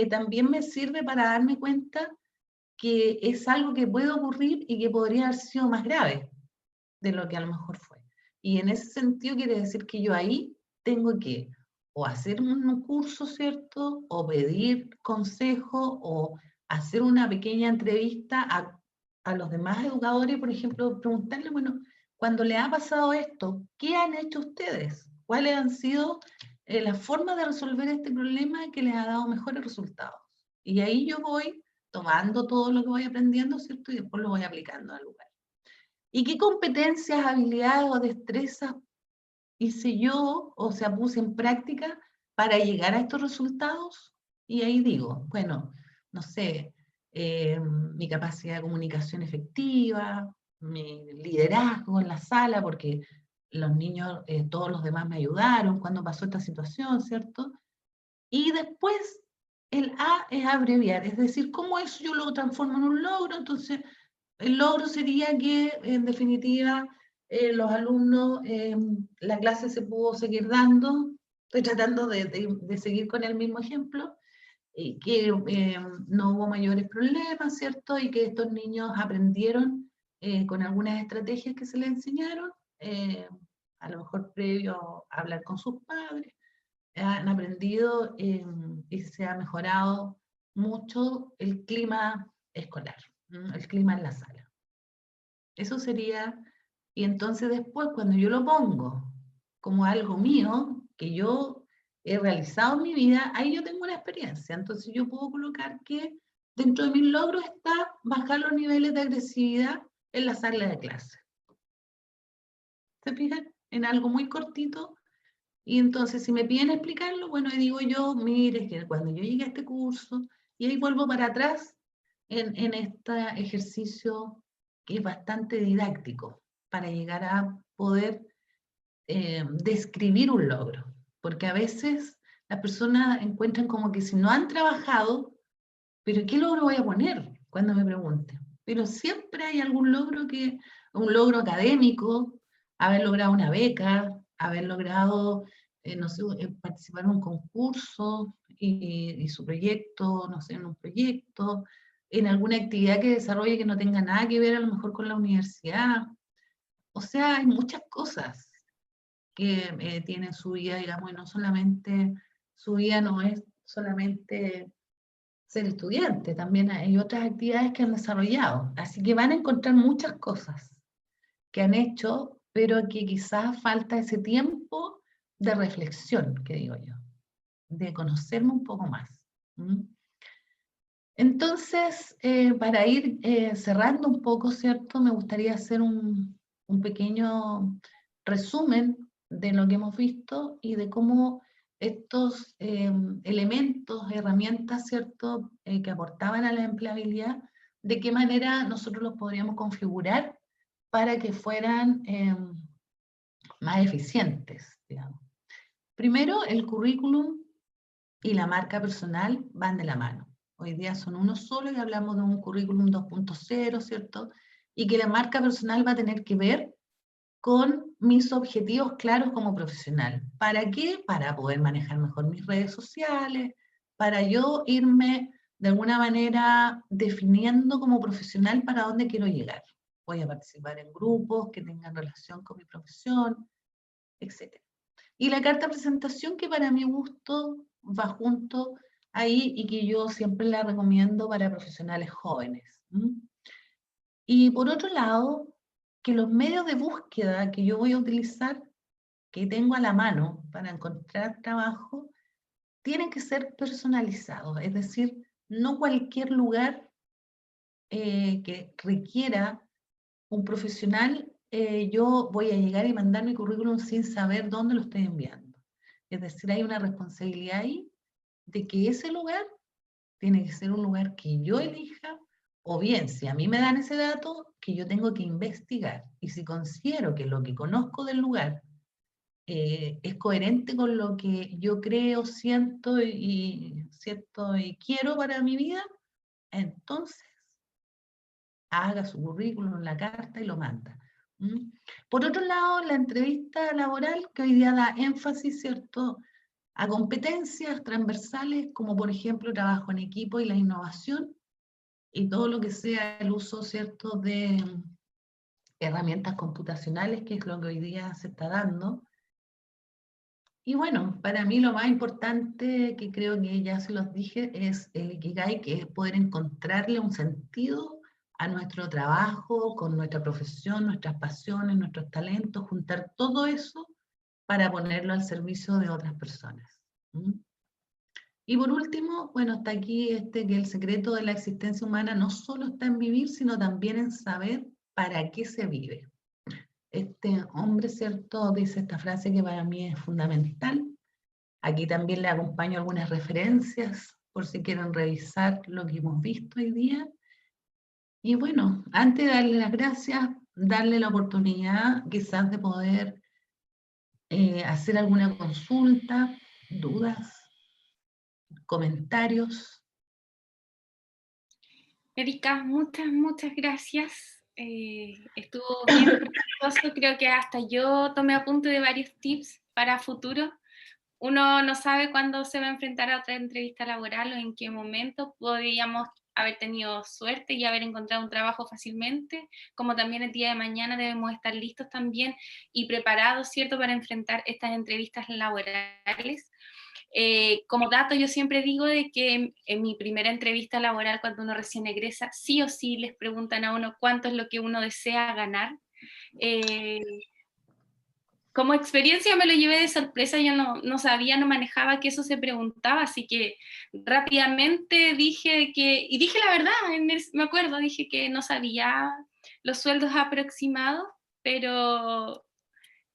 también me sirve para darme cuenta que es algo que puede ocurrir y que podría haber sido más grave de lo que a lo mejor fue. Y en ese sentido quiere decir que yo ahí tengo que o hacer un curso, ¿cierto? O pedir consejo o hacer una pequeña entrevista a los demás educadores, por ejemplo, preguntarle, bueno, cuando le ha pasado esto, ¿qué han hecho ustedes? ¿Cuáles han sido las formas de resolver este problema que les ha dado mejores resultados? Y ahí yo voy tomando todo lo que voy aprendiendo, ¿cierto? Y después lo voy aplicando al lugar. ¿Y qué competencias, habilidades o destrezas hice yo, o sea, puse en práctica para llegar a estos resultados? Y ahí digo, bueno, no sé, mi capacidad de comunicación efectiva, mi liderazgo en la sala, porque los niños, todos los demás me ayudaron cuando pasó esta situación, ¿cierto? Y después el A es abreviar, es decir, cómo eso yo lo transformo en un logro. Entonces, el logro sería que, en definitiva, los alumnos, la clase se pudo seguir dando. Estoy tratando de seguir con el mismo ejemplo, y que no hubo mayores problemas, ¿cierto? Y que estos niños aprendieron con algunas estrategias que se les enseñaron, a lo mejor previo a hablar con sus padres, han aprendido y se ha mejorado mucho el clima escolar, el clima en la sala. Eso sería, y entonces después cuando yo lo pongo como algo mío, que yo he realizado en mi vida, ahí yo tengo una experiencia. Entonces yo puedo colocar que dentro de mis logros está bajar los niveles de agresividad en la sala de clase. ¿Se fijan? En algo muy cortito. Y entonces, si me piden explicarlo, bueno, y digo yo, mire, que cuando yo llegué a este curso, y ahí vuelvo para atrás en este ejercicio que es bastante didáctico para llegar a poder describir un logro. Porque a veces las personas encuentran como que si no han trabajado, pero ¿qué logro voy a poner cuando me pregunten? Pero siempre hay algún logro un logro académico, haber logrado una beca, haber logrado, no sé, participar en un concurso y su proyecto, no sé, en un proyecto, en alguna actividad que desarrolle que no tenga nada que ver a lo mejor con la universidad. O sea, hay muchas cosas que tienen su vida, digamos, y no solamente, su vida no es solamente ser estudiante, también hay otras actividades que han desarrollado. Así que van a encontrar muchas cosas que han hecho, pero que quizás falta ese tiempo de reflexión, que digo yo, de conocerme un poco más. Entonces, para ir cerrando un poco, ¿cierto? Me gustaría hacer un pequeño resumen de lo que hemos visto y de cómo estos elementos, herramientas, ¿cierto?, que aportaban a la empleabilidad, de qué manera nosotros los podríamos configurar para que fueran más eficientes, digamos. Primero, el currículum y la marca personal van de la mano. Hoy día son uno solo y hablamos de un currículum 2.0, ¿cierto? Y que la marca personal va a tener que ver con mis objetivos claros como profesional. ¿Para qué? Para poder manejar mejor mis redes sociales, para yo irme de alguna manera definiendo como profesional para dónde quiero llegar. Voy a participar en grupos que tengan relación con mi profesión, etc. Y la carta de presentación, que para mi gusto va junto ahí y que yo siempre la recomiendo para profesionales jóvenes. Y por otro lado, que los medios de búsqueda que yo voy a utilizar, que tengo a la mano para encontrar trabajo, tienen que ser personalizados. Es decir, no cualquier lugar que requiera un profesional, yo voy a llegar y mandar mi currículum sin saber dónde lo estoy enviando. Es decir, hay una responsabilidad ahí de que ese lugar tiene que ser un lugar que yo elija, o bien, si a mí me dan ese dato, que yo tengo que investigar. Y si considero que lo que conozco del lugar es coherente con lo que yo creo, siento y quiero para mi vida, entonces haga su currículum, la carta y lo manda. Por otro lado, la entrevista laboral, que hoy día da énfasis, ¿cierto?, a competencias transversales, como por ejemplo trabajo en equipo y la innovación, y todo lo que sea el uso, ¿cierto?, de herramientas computacionales, que es lo que hoy día se está dando. Y bueno, para mí lo más importante, que creo que ya se los dije, es el Ikigai, que es poder encontrarle un sentido a nuestro trabajo, con nuestra profesión, nuestras pasiones, nuestros talentos, juntar todo eso para ponerlo al servicio de otras personas. Y por último, bueno, está aquí que el secreto de la existencia humana no solo está en vivir, sino también en saber para qué se vive. Este hombre, ¿cierto?, dice esta frase que para mí es fundamental. Aquí también le acompaño algunas referencias, por si quieren revisar lo que hemos visto hoy día. Y bueno, antes de darle las gracias, darle la oportunidad quizás de poder hacer alguna consulta, dudas, comentarios. Erika, muchas gracias. Estuvo bien provechoso. Creo que hasta yo tomé apunte de varios tips para futuro. Uno no sabe cuándo se va a enfrentar a otra entrevista laboral o en qué momento. Podríamos haber tenido suerte y haber encontrado un trabajo fácilmente, como también el día de mañana debemos estar listos también y preparados, ¿cierto?, para enfrentar estas entrevistas laborales. Como dato, yo siempre digo de que en mi primera entrevista laboral, cuando uno recién egresa, sí o sí les preguntan a uno cuánto es lo que uno desea ganar. Como experiencia me lo llevé de sorpresa, yo no sabía, no manejaba que eso se preguntaba, así que rápidamente dije y dije la verdad, me acuerdo, dije que no sabía los sueldos aproximados, pero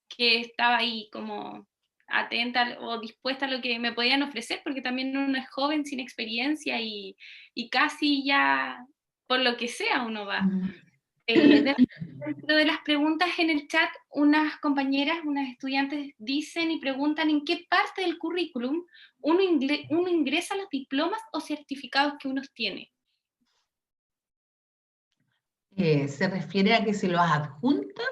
que estaba ahí como atenta o dispuesta a lo que me podían ofrecer, porque también uno es joven, sin experiencia y casi ya por lo que sea uno va. Dentro de las preguntas en el chat, unas compañeras, unas estudiantes dicen y preguntan en qué parte del currículum uno ingresa los diplomas o certificados que uno tiene. ¿Se refiere a que si los adjunta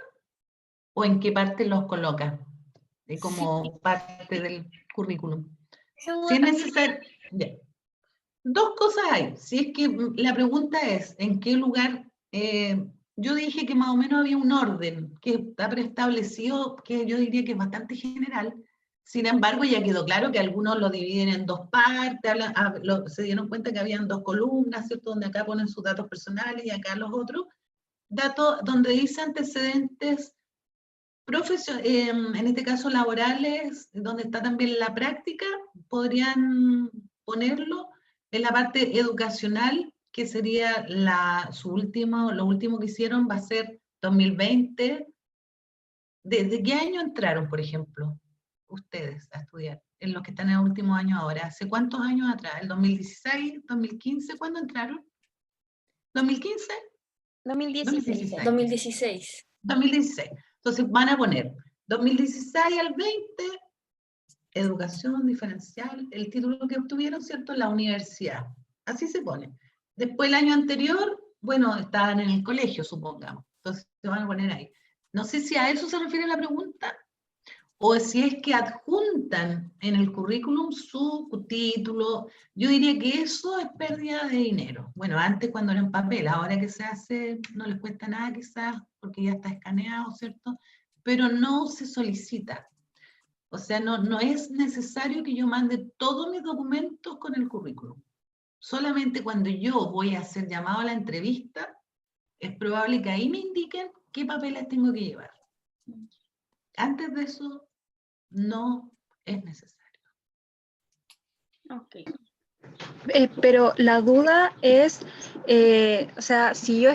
o en qué parte los coloca? Como parte del currículum. Si es necesario. Dos cosas hay. Si es que la pregunta es, ¿en qué lugar? Yo dije que más o menos había un orden que está preestablecido, que yo diría que es bastante general. Sin embargo, ya quedó claro que algunos lo dividen en dos partes, se dieron cuenta que habían dos columnas, ¿cierto?, donde acá ponen sus datos personales y acá los otros. Datos donde dice antecedentes en este caso laborales, donde está también la práctica, podrían ponerlo en la parte educacional, que sería lo último que hicieron va a ser 2020. ¿Desde qué año entraron, por ejemplo, ustedes a estudiar? En los que están en el último año ahora. ¿Hace cuántos años atrás? ¿El 2016, 2015? ¿Cuándo entraron? ¿2015? 2016. 2016. 2016. Entonces van a poner 2016 al 20, educación diferencial, el título que obtuvieron, ¿cierto? La universidad. Así se pone. Después el año anterior, bueno, estaban en el colegio, supongamos. Entonces se van a poner ahí. No sé si a eso se refiere la pregunta, o si es que adjuntan en el currículum su título. Yo diría que eso es pérdida de dinero. Bueno, antes cuando era en papel, ahora que se hace, no les cuesta nada quizás, porque ya está escaneado, ¿cierto? Pero no se solicita. O sea, no es necesario que yo mande todos mis documentos con el currículum. Solamente cuando yo voy a ser llamado a la entrevista, es probable que ahí me indiquen qué papeles tengo que llevar. Antes de eso, no es necesario. Ok. Pero la duda es, o sea, si yo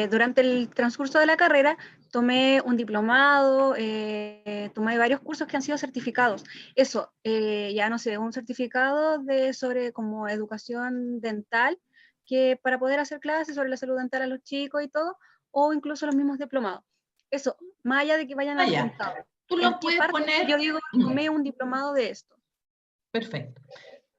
durante el transcurso de la carrera tomé un diplomado, tomé varios cursos que han sido certificados. Eso, ya no sé, un certificado sobre como educación dental, que para poder hacer clases sobre la salud dental a los chicos y todo, o incluso los mismos diplomados. Eso, más allá de que vayan adjuntados. Tú lo puedes poner. Yo digo, tomé un diplomado de esto. Perfecto.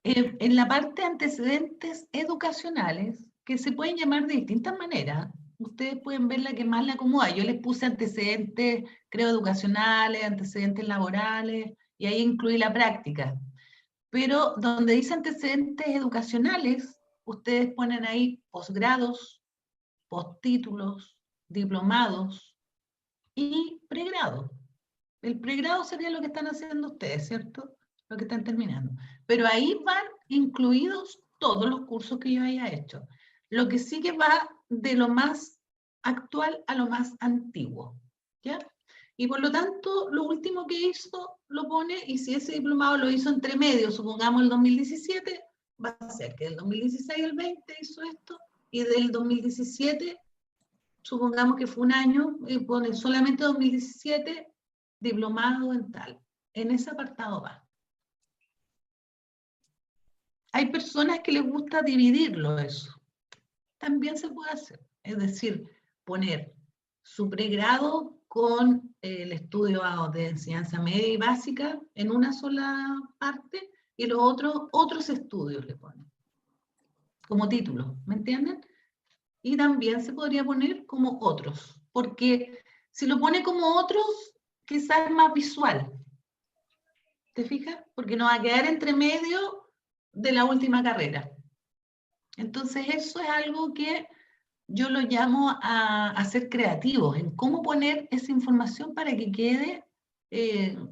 En la parte antecedentes educacionales, que se pueden llamar de distintas maneras, ustedes pueden ver la que más le acomoda. Yo les puse antecedentes, creo, educacionales, antecedentes laborales, y ahí incluí la práctica. Pero donde dice antecedentes educacionales, ustedes ponen ahí posgrados, posttítulos, diplomados y pregrado. El pregrado sería lo que están haciendo ustedes, ¿cierto? Lo que están terminando. Pero ahí van incluidos todos los cursos que yo haya hecho. Lo que sí que va de lo más actual a lo más antiguo, ¿ya? Y por lo tanto, lo último que hizo lo pone, y si ese diplomado lo hizo entre medio, supongamos el 2017, va a ser que del 2016 al 20 hizo esto, y del 2017, supongamos que fue un año, y pone solamente 2017, diplomado en tal. En ese apartado va. Hay personas que les gusta dividirlo eso. También se puede hacer. Es decir, poner su pregrado con el estudio de enseñanza media y básica en una sola parte y los otros estudios le ponen como título, ¿me entienden? Y también se podría poner como otros, porque si lo pone como otros, quizás es más visual. ¿Te fijas? Porque no va a quedar entre medio de la última carrera. Entonces eso es algo que yo lo llamo a ser creativos en cómo poner esa información para que quede,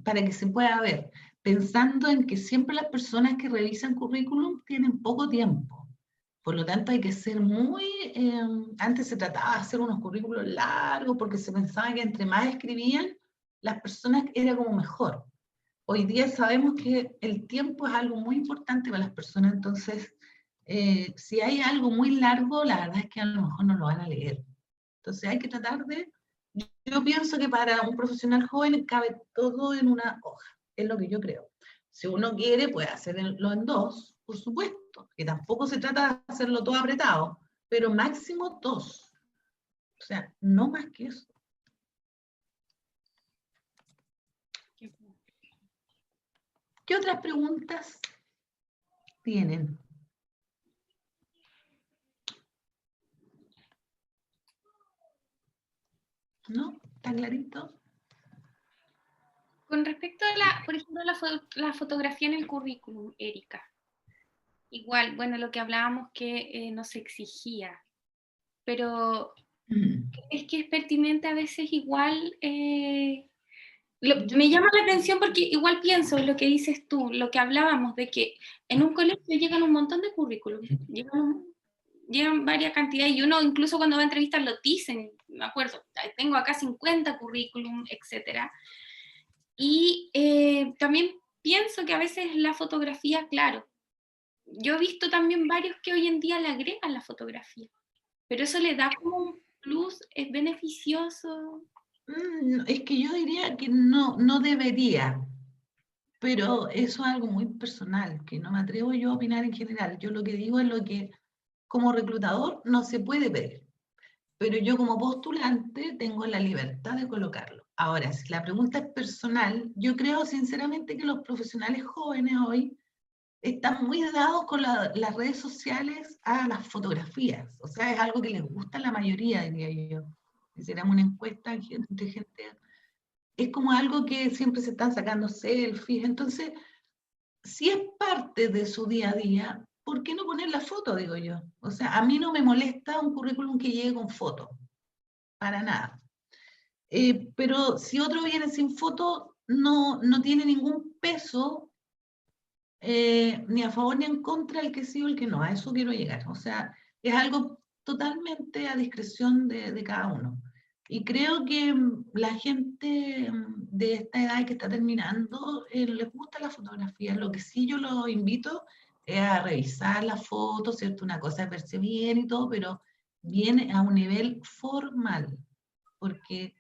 para que se pueda ver, pensando en que siempre las personas que revisan currículum tienen poco tiempo. Por lo tanto hay que ser muy, antes se trataba de hacer unos currículos largos porque se pensaba que entre más escribían, las personas era como mejor. Hoy día sabemos que el tiempo es algo muy importante para las personas, entonces si hay algo muy largo, la verdad es que a lo mejor no lo van a leer. Entonces hay que tratar de, yo pienso que para un profesional joven cabe todo en una hoja, es lo que yo creo. Si uno quiere, puede hacerlo en dos, por supuesto, que tampoco se trata de hacerlo todo apretado, pero máximo dos. O sea, no más que eso. ¿Qué otras preguntas tienen? ¿No? ¿Está clarito? Con respecto a por ejemplo, la fotografía en el currículum, Erika. Igual, bueno, lo que hablábamos que no se exigía, pero es que es pertinente a veces igual. Me llama la atención porque igual pienso en lo que dices tú, lo que hablábamos de que en un colegio llegan un montón de currículum, llegan varias cantidades y uno incluso cuando va a entrevistas lo dicen, me acuerdo, tengo acá 50 currículum, etc. Y también pienso que a veces la fotografía, claro, yo he visto también varios que hoy en día le agregan la fotografía, pero eso le da como un plus, es beneficioso. Es que yo diría que no debería, pero eso es algo muy personal, que no me atrevo yo a opinar en general. Yo lo que digo es lo que como reclutador no se puede pedir, pero yo como postulante tengo la libertad de colocarlo. Ahora, si la pregunta es personal, yo creo sinceramente que los profesionales jóvenes hoy están muy dados con las redes sociales a las fotografías. O sea, es algo que les gusta a la mayoría, diría yo. Si hiciéramos una encuesta entre gente, es como algo que siempre se están sacando selfies. Entonces, si es parte de su día a día, ¿por qué no poner la foto, digo yo? O sea, a mí no me molesta un currículum que llegue con foto, para nada. Pero si otro viene sin foto, no tiene ningún peso, ni a favor ni en contra, el que sí o el que no. A eso quiero llegar. O sea, es algo totalmente a discreción de cada uno. Y creo que la gente de esta edad que está terminando, les gusta la fotografía. Lo que sí yo los invito es a revisar las fotos, ¿cierto? Una cosa es verse bien y todo, pero viene a un nivel formal, porque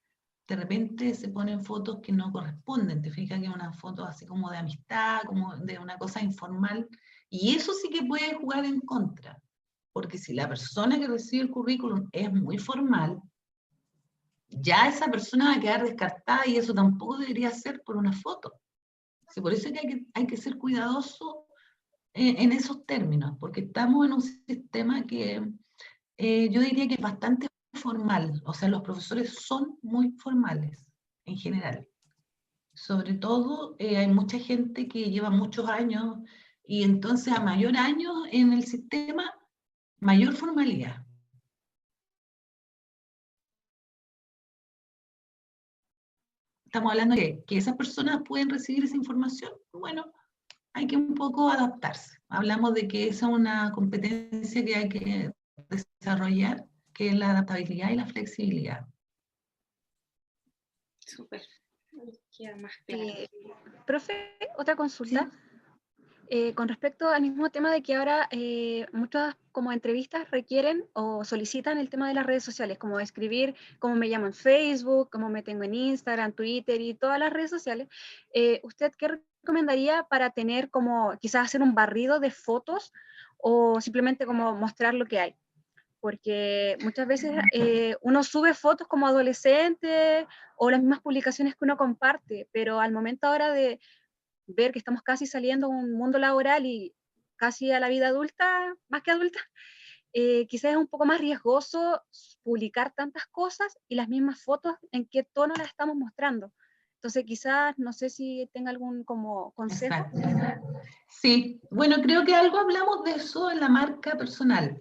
de repente se ponen fotos que no corresponden. Te fijas que es una foto así como de amistad, como de una cosa informal, y eso sí que puede jugar en contra, porque si la persona que recibe el currículum es muy formal, ya esa persona va a quedar descartada y eso tampoco debería ser por una foto. Sí, por eso es que hay que ser cuidadoso en esos términos, porque estamos en un sistema que yo diría que es bastante formal. O sea, los profesores son muy formales en general. Sobre todo hay mucha gente que lleva muchos años y entonces a mayor año en el sistema, mayor formalidad. Estamos hablando de que esas personas pueden recibir esa información. Bueno, hay que un poco adaptarse. Hablamos de que esa es una competencia que hay que desarrollar, que es la adaptabilidad y la flexibilidad. Súper. Queda más claro. Profe, otra consulta. ¿Sí? Con respecto al mismo tema de que ahora muchas como entrevistas requieren o solicitan el tema de las redes sociales, como escribir cómo me llamo en Facebook, cómo me tengo en Instagram, Twitter y todas las redes sociales. ¿Usted qué recomendaría para tener como quizás hacer un barrido de fotos o simplemente como mostrar lo que hay? Porque muchas veces uno sube fotos como adolescente o las mismas publicaciones que uno comparte, pero al momento ahora de ver que estamos casi saliendo a un mundo laboral y casi a la vida adulta, más que adulta, quizás es un poco más riesgoso publicar tantas cosas y las mismas fotos, en qué tono las estamos mostrando. Entonces quizás, no sé si tenga algún como consejo. Exacto. Sí, bueno, creo que algo hablamos de eso en la marca personal.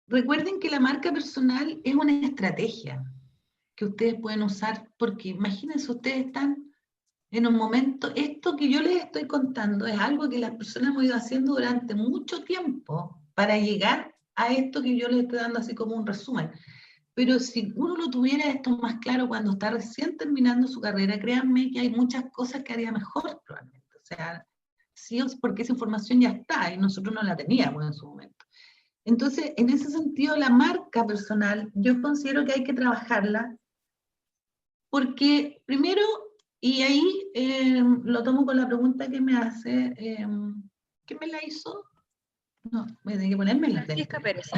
Recuerden que la marca personal es una estrategia que ustedes pueden usar, porque imagínense, ustedes están en un momento, esto que yo les estoy contando es algo que las personas hemos ido haciendo durante mucho tiempo para llegar a esto que yo les estoy dando así como un resumen. Pero si uno lo tuviera esto más claro cuando está recién terminando su carrera, créanme que hay muchas cosas que haría mejor probablemente. O sea, sí, porque esa información ya está y nosotros no la teníamos en su momento. Entonces, en ese sentido, la marca personal, yo considero que hay que trabajarla porque primero, y ahí lo tomo con la pregunta que me hace, ¿quién me la hizo? No, me tengo que ponerme en la frente. Francisca Pérez.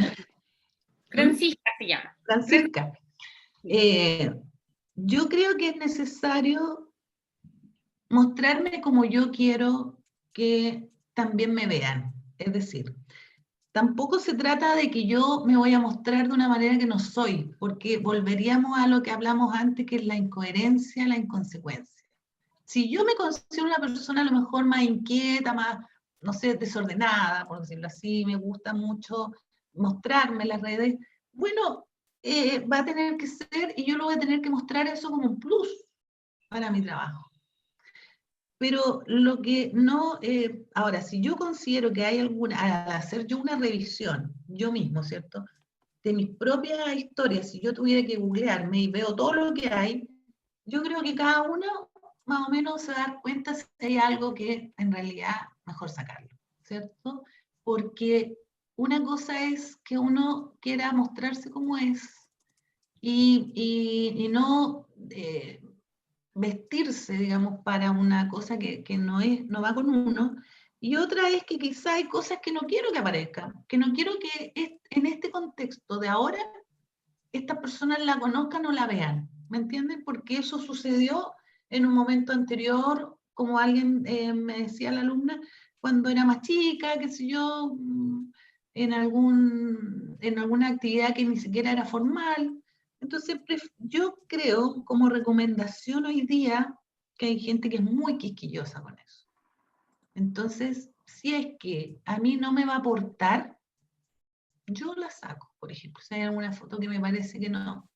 Francisca se llama. Francisca. Yo creo que es necesario mostrarme como yo quiero que también me vean. Es decir, tampoco se trata de que yo me voy a mostrar de una manera que no soy, porque volveríamos a lo que hablamos antes, que es la incoherencia, la inconsecuencia. Si yo me considero una persona a lo mejor más inquieta, más, no sé, desordenada, por decirlo así, me gusta mucho mostrarme en las redes, bueno, va a tener que ser, y yo lo voy a tener que mostrar eso como un plus para mi trabajo. Pero lo que no, ahora, si yo considero que hay alguna, al hacer yo una revisión, yo mismo, ¿cierto? De mis propias historias, si yo tuviera que googlearme y veo todo lo que hay, yo creo que cada uno más o menos se va a dar cuenta si hay algo que en realidad mejor sacarlo, ¿cierto? Porque una cosa es que uno quiera mostrarse como es y no vestirse, digamos, para una cosa que no va con uno, Y otra es que quizá hay cosas que no quiero que aparezcan, que no quiero que en este contexto de ahora estas personas la conozcan o la vean, ¿me entienden? Porque eso sucedió en un momento anterior, como alguien me decía la alumna, cuando era más chica, qué sé yo, en alguna actividad que ni siquiera era formal. Entonces, yo creo como recomendación hoy día que hay gente que es muy quisquillosa con eso. Entonces, si es que a mí no me va a aportar, yo la saco, por ejemplo, si hay alguna foto que me parece que no.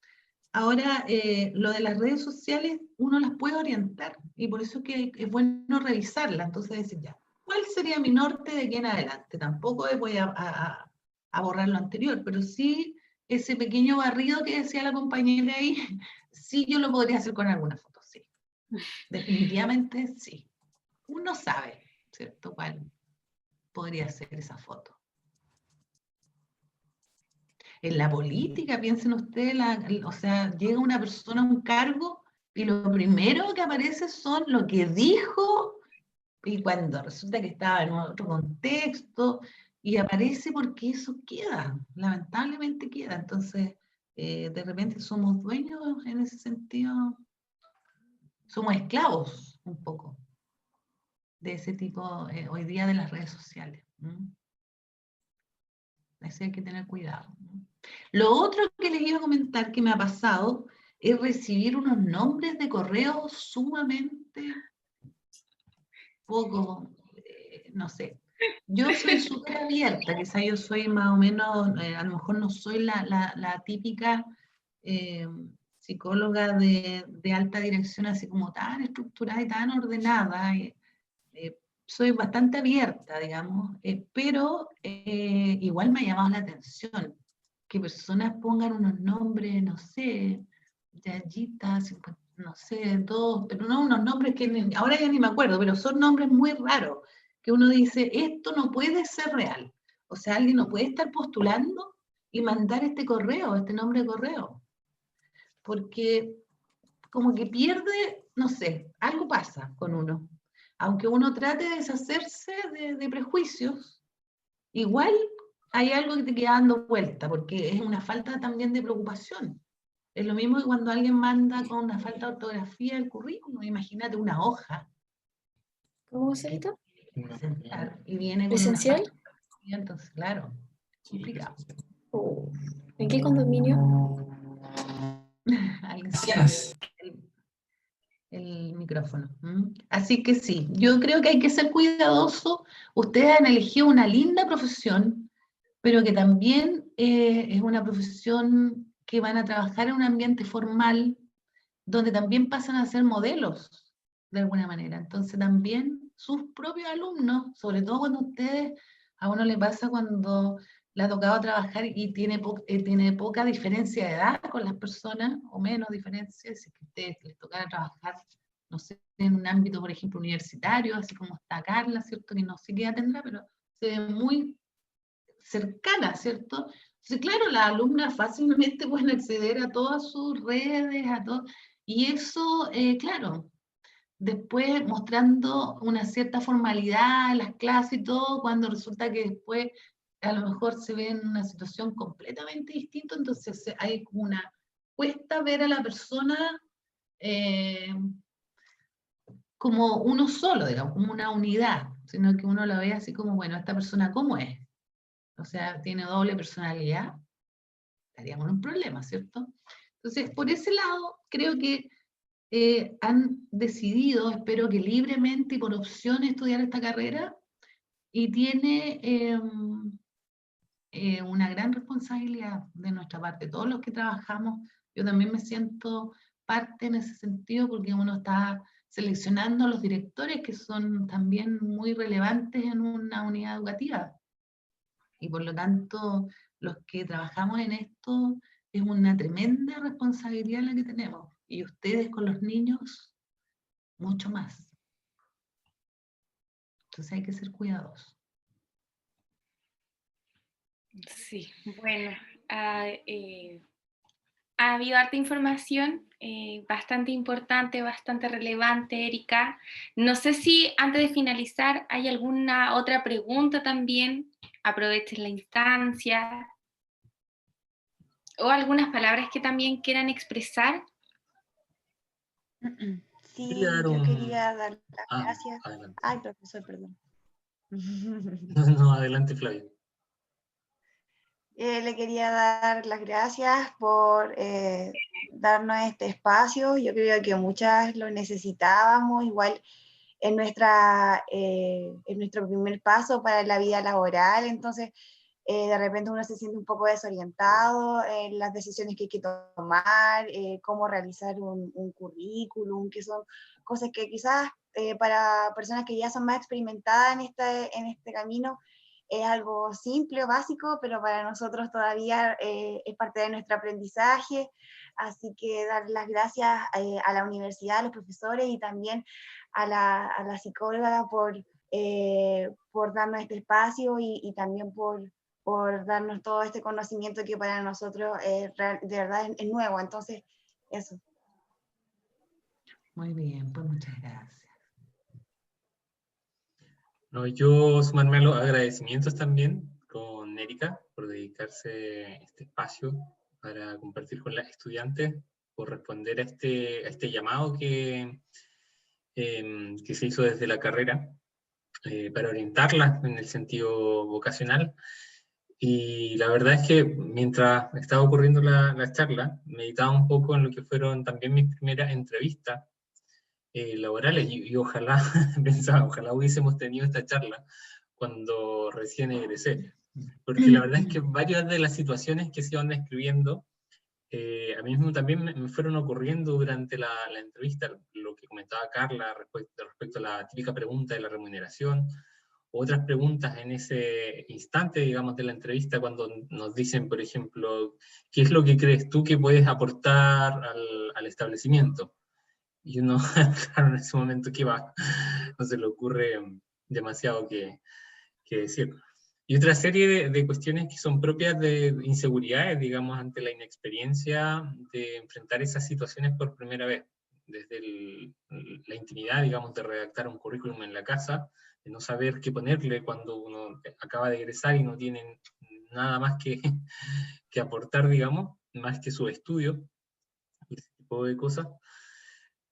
Ahora, lo de las redes sociales, uno las puede orientar, y por eso es bueno revisarlas, entonces decir ya, ¿cuál sería mi norte de aquí en adelante? Tampoco voy a borrar lo anterior, pero sí ese pequeño barrido que decía la compañera ahí, sí yo lo podría hacer con alguna foto, sí. Definitivamente sí. Uno sabe, ¿cierto? ¿Cuál podría ser esa foto? En la política, piensen ustedes, o sea, llega una persona a un cargo y lo primero que aparece son lo que dijo, y cuando resulta que estaba en otro contexto, y aparece porque eso queda, lamentablemente queda. Entonces, de repente somos dueños en ese sentido, somos esclavos un poco de ese tipo hoy día de las redes sociales. Así hay que tener cuidado. Lo otro que les iba a comentar que me ha pasado es recibir unos nombres de correo sumamente poco, no sé. Yo soy súper abierta, quizá yo soy más o menos, a lo mejor no soy la típica psicóloga de alta dirección, así como tan estructurada y tan ordenada. Soy bastante abierta, digamos, pero igual me ha llamado la atención que personas pongan unos nombres, no sé, Yayita, no sé, dos, pero no unos nombres que ahora ya ni me acuerdo, pero son nombres muy raros, que uno dice, esto no puede ser real. O sea, alguien no puede estar postulando y mandar este correo, este nombre de correo, porque como que pierde, no sé, algo pasa con uno. Aunque uno trate de deshacerse de prejuicios, igual hay algo que te queda dando vuelta, porque es una falta también de preocupación. Es lo mismo que cuando alguien manda con una falta de ortografía el currículum, imagínate una hoja. ¿Cómo, Sarita? Y viene con ¿Presencial? una falta de ortografía, entonces, claro, complicado. ¿En qué condominio? el micrófono. Así que sí, yo creo que hay que ser cuidadoso. Ustedes han elegido una linda profesión, pero que también es una profesión que van a trabajar en un ambiente formal, donde también pasan a ser modelos, de alguna manera. Entonces también sus propios alumnos, sobre todo cuando ustedes, a uno le pasa cuando le ha tocado trabajar y tiene poca diferencia de edad con las personas, o menos diferencia, si es que a ustedes les tocara trabajar, no sé, en un ámbito, por ejemplo, universitario, así como está Carla, ¿cierto? Que no sé qué edad tendrá, pero se ve muy cercana, ¿cierto? Entonces, claro, las alumnas fácilmente pueden acceder a todas sus redes, a todo, y eso, claro, después mostrando una cierta formalidad en las clases y todo, cuando resulta que después a lo mejor se ve en una situación completamente distinta, entonces hay como una, cuesta ver a la persona como uno solo, digamos, como una unidad, sino que uno la ve así como, bueno, esta persona ¿cómo es? O sea, tiene doble personalidad, estaríamos en un problema, ¿cierto? Entonces, por ese lado, creo que han decidido, espero que libremente y por opción, estudiar esta carrera y tiene una gran responsabilidad de nuestra parte. Todos los que trabajamos, yo también me siento parte en ese sentido porque uno está seleccionando a los directores que son también muy relevantes en una unidad educativa. Y por lo tanto, los que trabajamos en esto, es una tremenda responsabilidad la que tenemos. Y ustedes con los niños, mucho más. Entonces hay que ser cuidadosos. Sí, bueno, Ha habido harta información, bastante importante, bastante relevante, Erika. No sé si antes de finalizar hay alguna otra pregunta también. Aprovechen la instancia. O algunas palabras que también quieran expresar. Sí, Quería dar yo un... quería dar las Ah, gracias. adelante. Ay, profesor, perdón. No, adelante, Flavio. Le quería dar las gracias por darnos este espacio. Yo creo que muchas lo necesitábamos, igual en nuestro primer paso para la vida laboral. Entonces, de repente uno se siente un poco desorientado en las decisiones que hay que tomar, cómo realizar un currículum, que son cosas que quizás para personas que ya son más experimentadas en este camino es algo simple o básico, pero para nosotros todavía es parte de nuestro aprendizaje. Así que dar las gracias a la universidad, a los profesores y también a la psicóloga por darnos este espacio y también por darnos todo este conocimiento que para nosotros de verdad es nuevo. Entonces, eso. Muy bien, pues muchas gracias. No, yo sumarme a los agradecimientos también con Erika por dedicarse este espacio para compartir con las estudiantes, por responder a este llamado que se hizo desde la carrera para orientarlas en el sentido vocacional. Y la verdad es que mientras estaba ocurriendo la charla, meditaba un poco en lo que fueron también mis primeras entrevistas laborales y ojalá, pensaba, ojalá hubiésemos tenido esta charla cuando recién egresé, porque la verdad es que varias de las situaciones que se iban describiendo a mí mismo también me fueron ocurriendo durante la entrevista, lo que comentaba Carla respecto a la típica pregunta de la remuneración, otras preguntas en ese instante, digamos, de la entrevista, cuando nos dicen, por ejemplo, ¿qué es lo que crees tú que puedes aportar al establecimiento? Y uno, claro, en ese momento, ¿qué va? No se le ocurre demasiado que decir. Y otra serie de cuestiones que son propias de inseguridades, digamos, ante la inexperiencia de enfrentar esas situaciones por primera vez, desde la intimidad, digamos, de redactar un currículum en la casa, de no saber qué ponerle cuando uno acaba de egresar y no tiene nada más que aportar, digamos, más que su estudio, y ese tipo de cosas.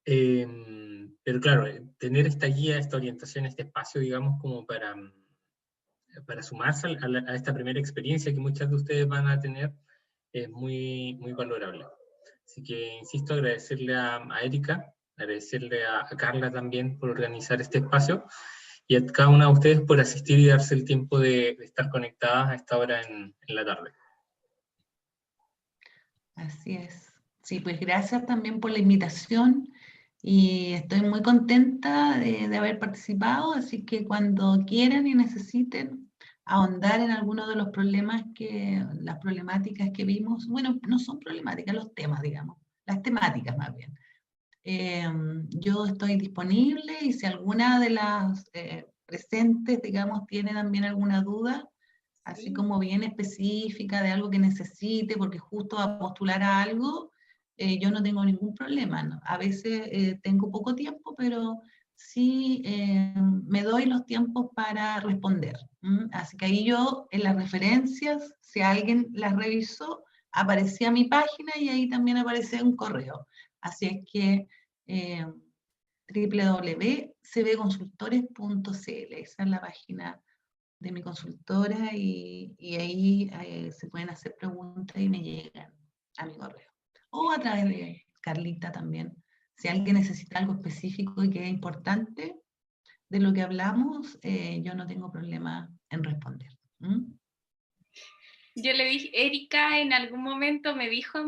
Pero claro, tener esta guía, esta orientación, este espacio, digamos, como para sumarse a esta primera experiencia que muchas de ustedes van a tener, es muy, muy valorable. Así que, insisto, agradecerle a Erika, agradecerle a Carla también por organizar este espacio, y a cada una de ustedes por asistir y darse el tiempo de estar conectadas a esta hora en la tarde. Así es. Sí, pues gracias también por la invitación y estoy muy contenta de haber participado, así que cuando quieran y necesiten ahondar en alguno de los problemas las problemáticas que vimos, bueno, no son problemáticas, los temas, digamos, las temáticas más bien. Yo estoy disponible y si alguna de las presentes, digamos, tiene también alguna duda, así como bien específica de algo que necesite, porque justo va a postular a algo, yo no tengo ningún problema, ¿no? A veces tengo poco tiempo, pero sí me doy los tiempos para responder. Así que ahí yo, en las referencias, si alguien las revisó, aparecía mi página y ahí también aparece un correo. Así es que www.cbconsultores.cl, esa es la página de mi consultora y ahí se pueden hacer preguntas y me llegan a mi correo. O a través de Carlita también. Si alguien necesita algo específico y que es importante de lo que hablamos, yo no tengo problema en responder. Yo le dije, Erika en algún momento me dijo,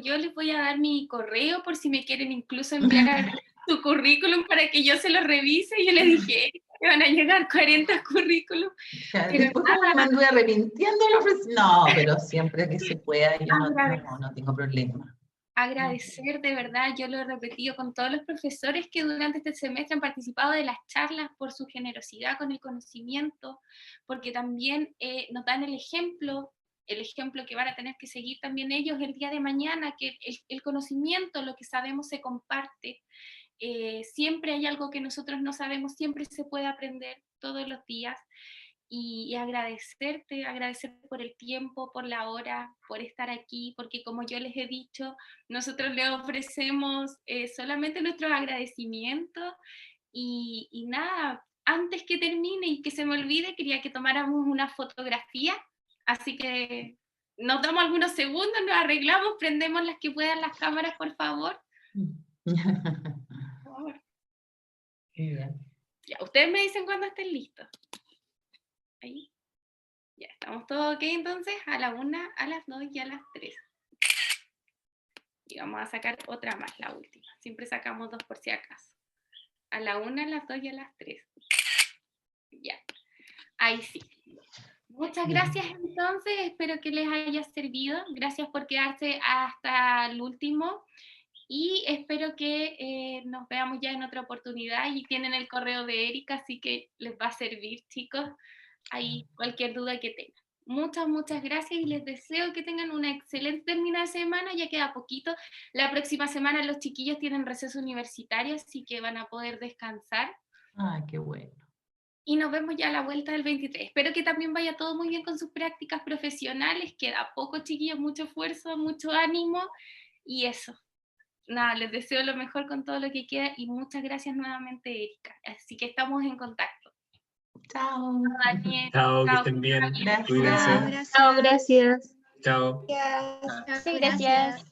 yo les voy a dar mi correo por si me quieren incluso enviar su currículum para que yo se lo revise. Y yo le dije, Erika, me van a llegar 40 currículums. Pero después como me anduve arrepintiendo, no, pero siempre que se pueda, yo no tengo problema. Agradecer, de verdad, yo lo he repetido con todos los profesores que durante este semestre han participado de las charlas por su generosidad con el conocimiento, porque también nos dan el ejemplo el ejemplo que van a tener que seguir también ellos el día de mañana, que el conocimiento, lo que sabemos se comparte. Siempre hay algo que nosotros no sabemos, siempre se puede aprender todos los días. Y agradecer por el tiempo, por la hora, por estar aquí, porque como yo les he dicho, nosotros les ofrecemos solamente nuestros agradecimientos y nada, antes que termine y que se me olvide, quería que tomáramos una fotografía, así que nos damos algunos segundos, nos arreglamos, prendemos las que puedan las cámaras, por favor. Por favor. Bien. Ya, ustedes me dicen cuando estén listos. Ahí. Ya, estamos todos ok entonces, a la 1, a las 2 y a las 3. Y vamos a sacar otra más, la última. Siempre sacamos 2 por si acaso. A la 1, a las 2 y a las 3. Ya, ahí sí. Muchas gracias entonces, espero que les haya servido. Gracias por quedarse hasta el último. Y espero que nos veamos ya en otra oportunidad. Y tienen el correo de Erika, así que les va a servir, chicos. Ahí cualquier duda que tengan. Muchas gracias y les deseo que tengan una excelente terminada de semana, ya queda poquito. La próxima semana los chiquillos tienen receso universitario, así que van a poder descansar. Ah, qué bueno. Y nos vemos ya a la vuelta del 23. Espero que también vaya todo muy bien con sus prácticas profesionales. Queda poco, chiquillos, mucho esfuerzo, mucho ánimo y eso. Nada, les deseo lo mejor con todo lo que queda y muchas gracias nuevamente, Erika. Así que estamos en contacto. Chao. Daniel, Chao, que chao, estén bien. Gracias. Cuídense. Gracias. Chao, gracias. Chao. Gracias. Gracias.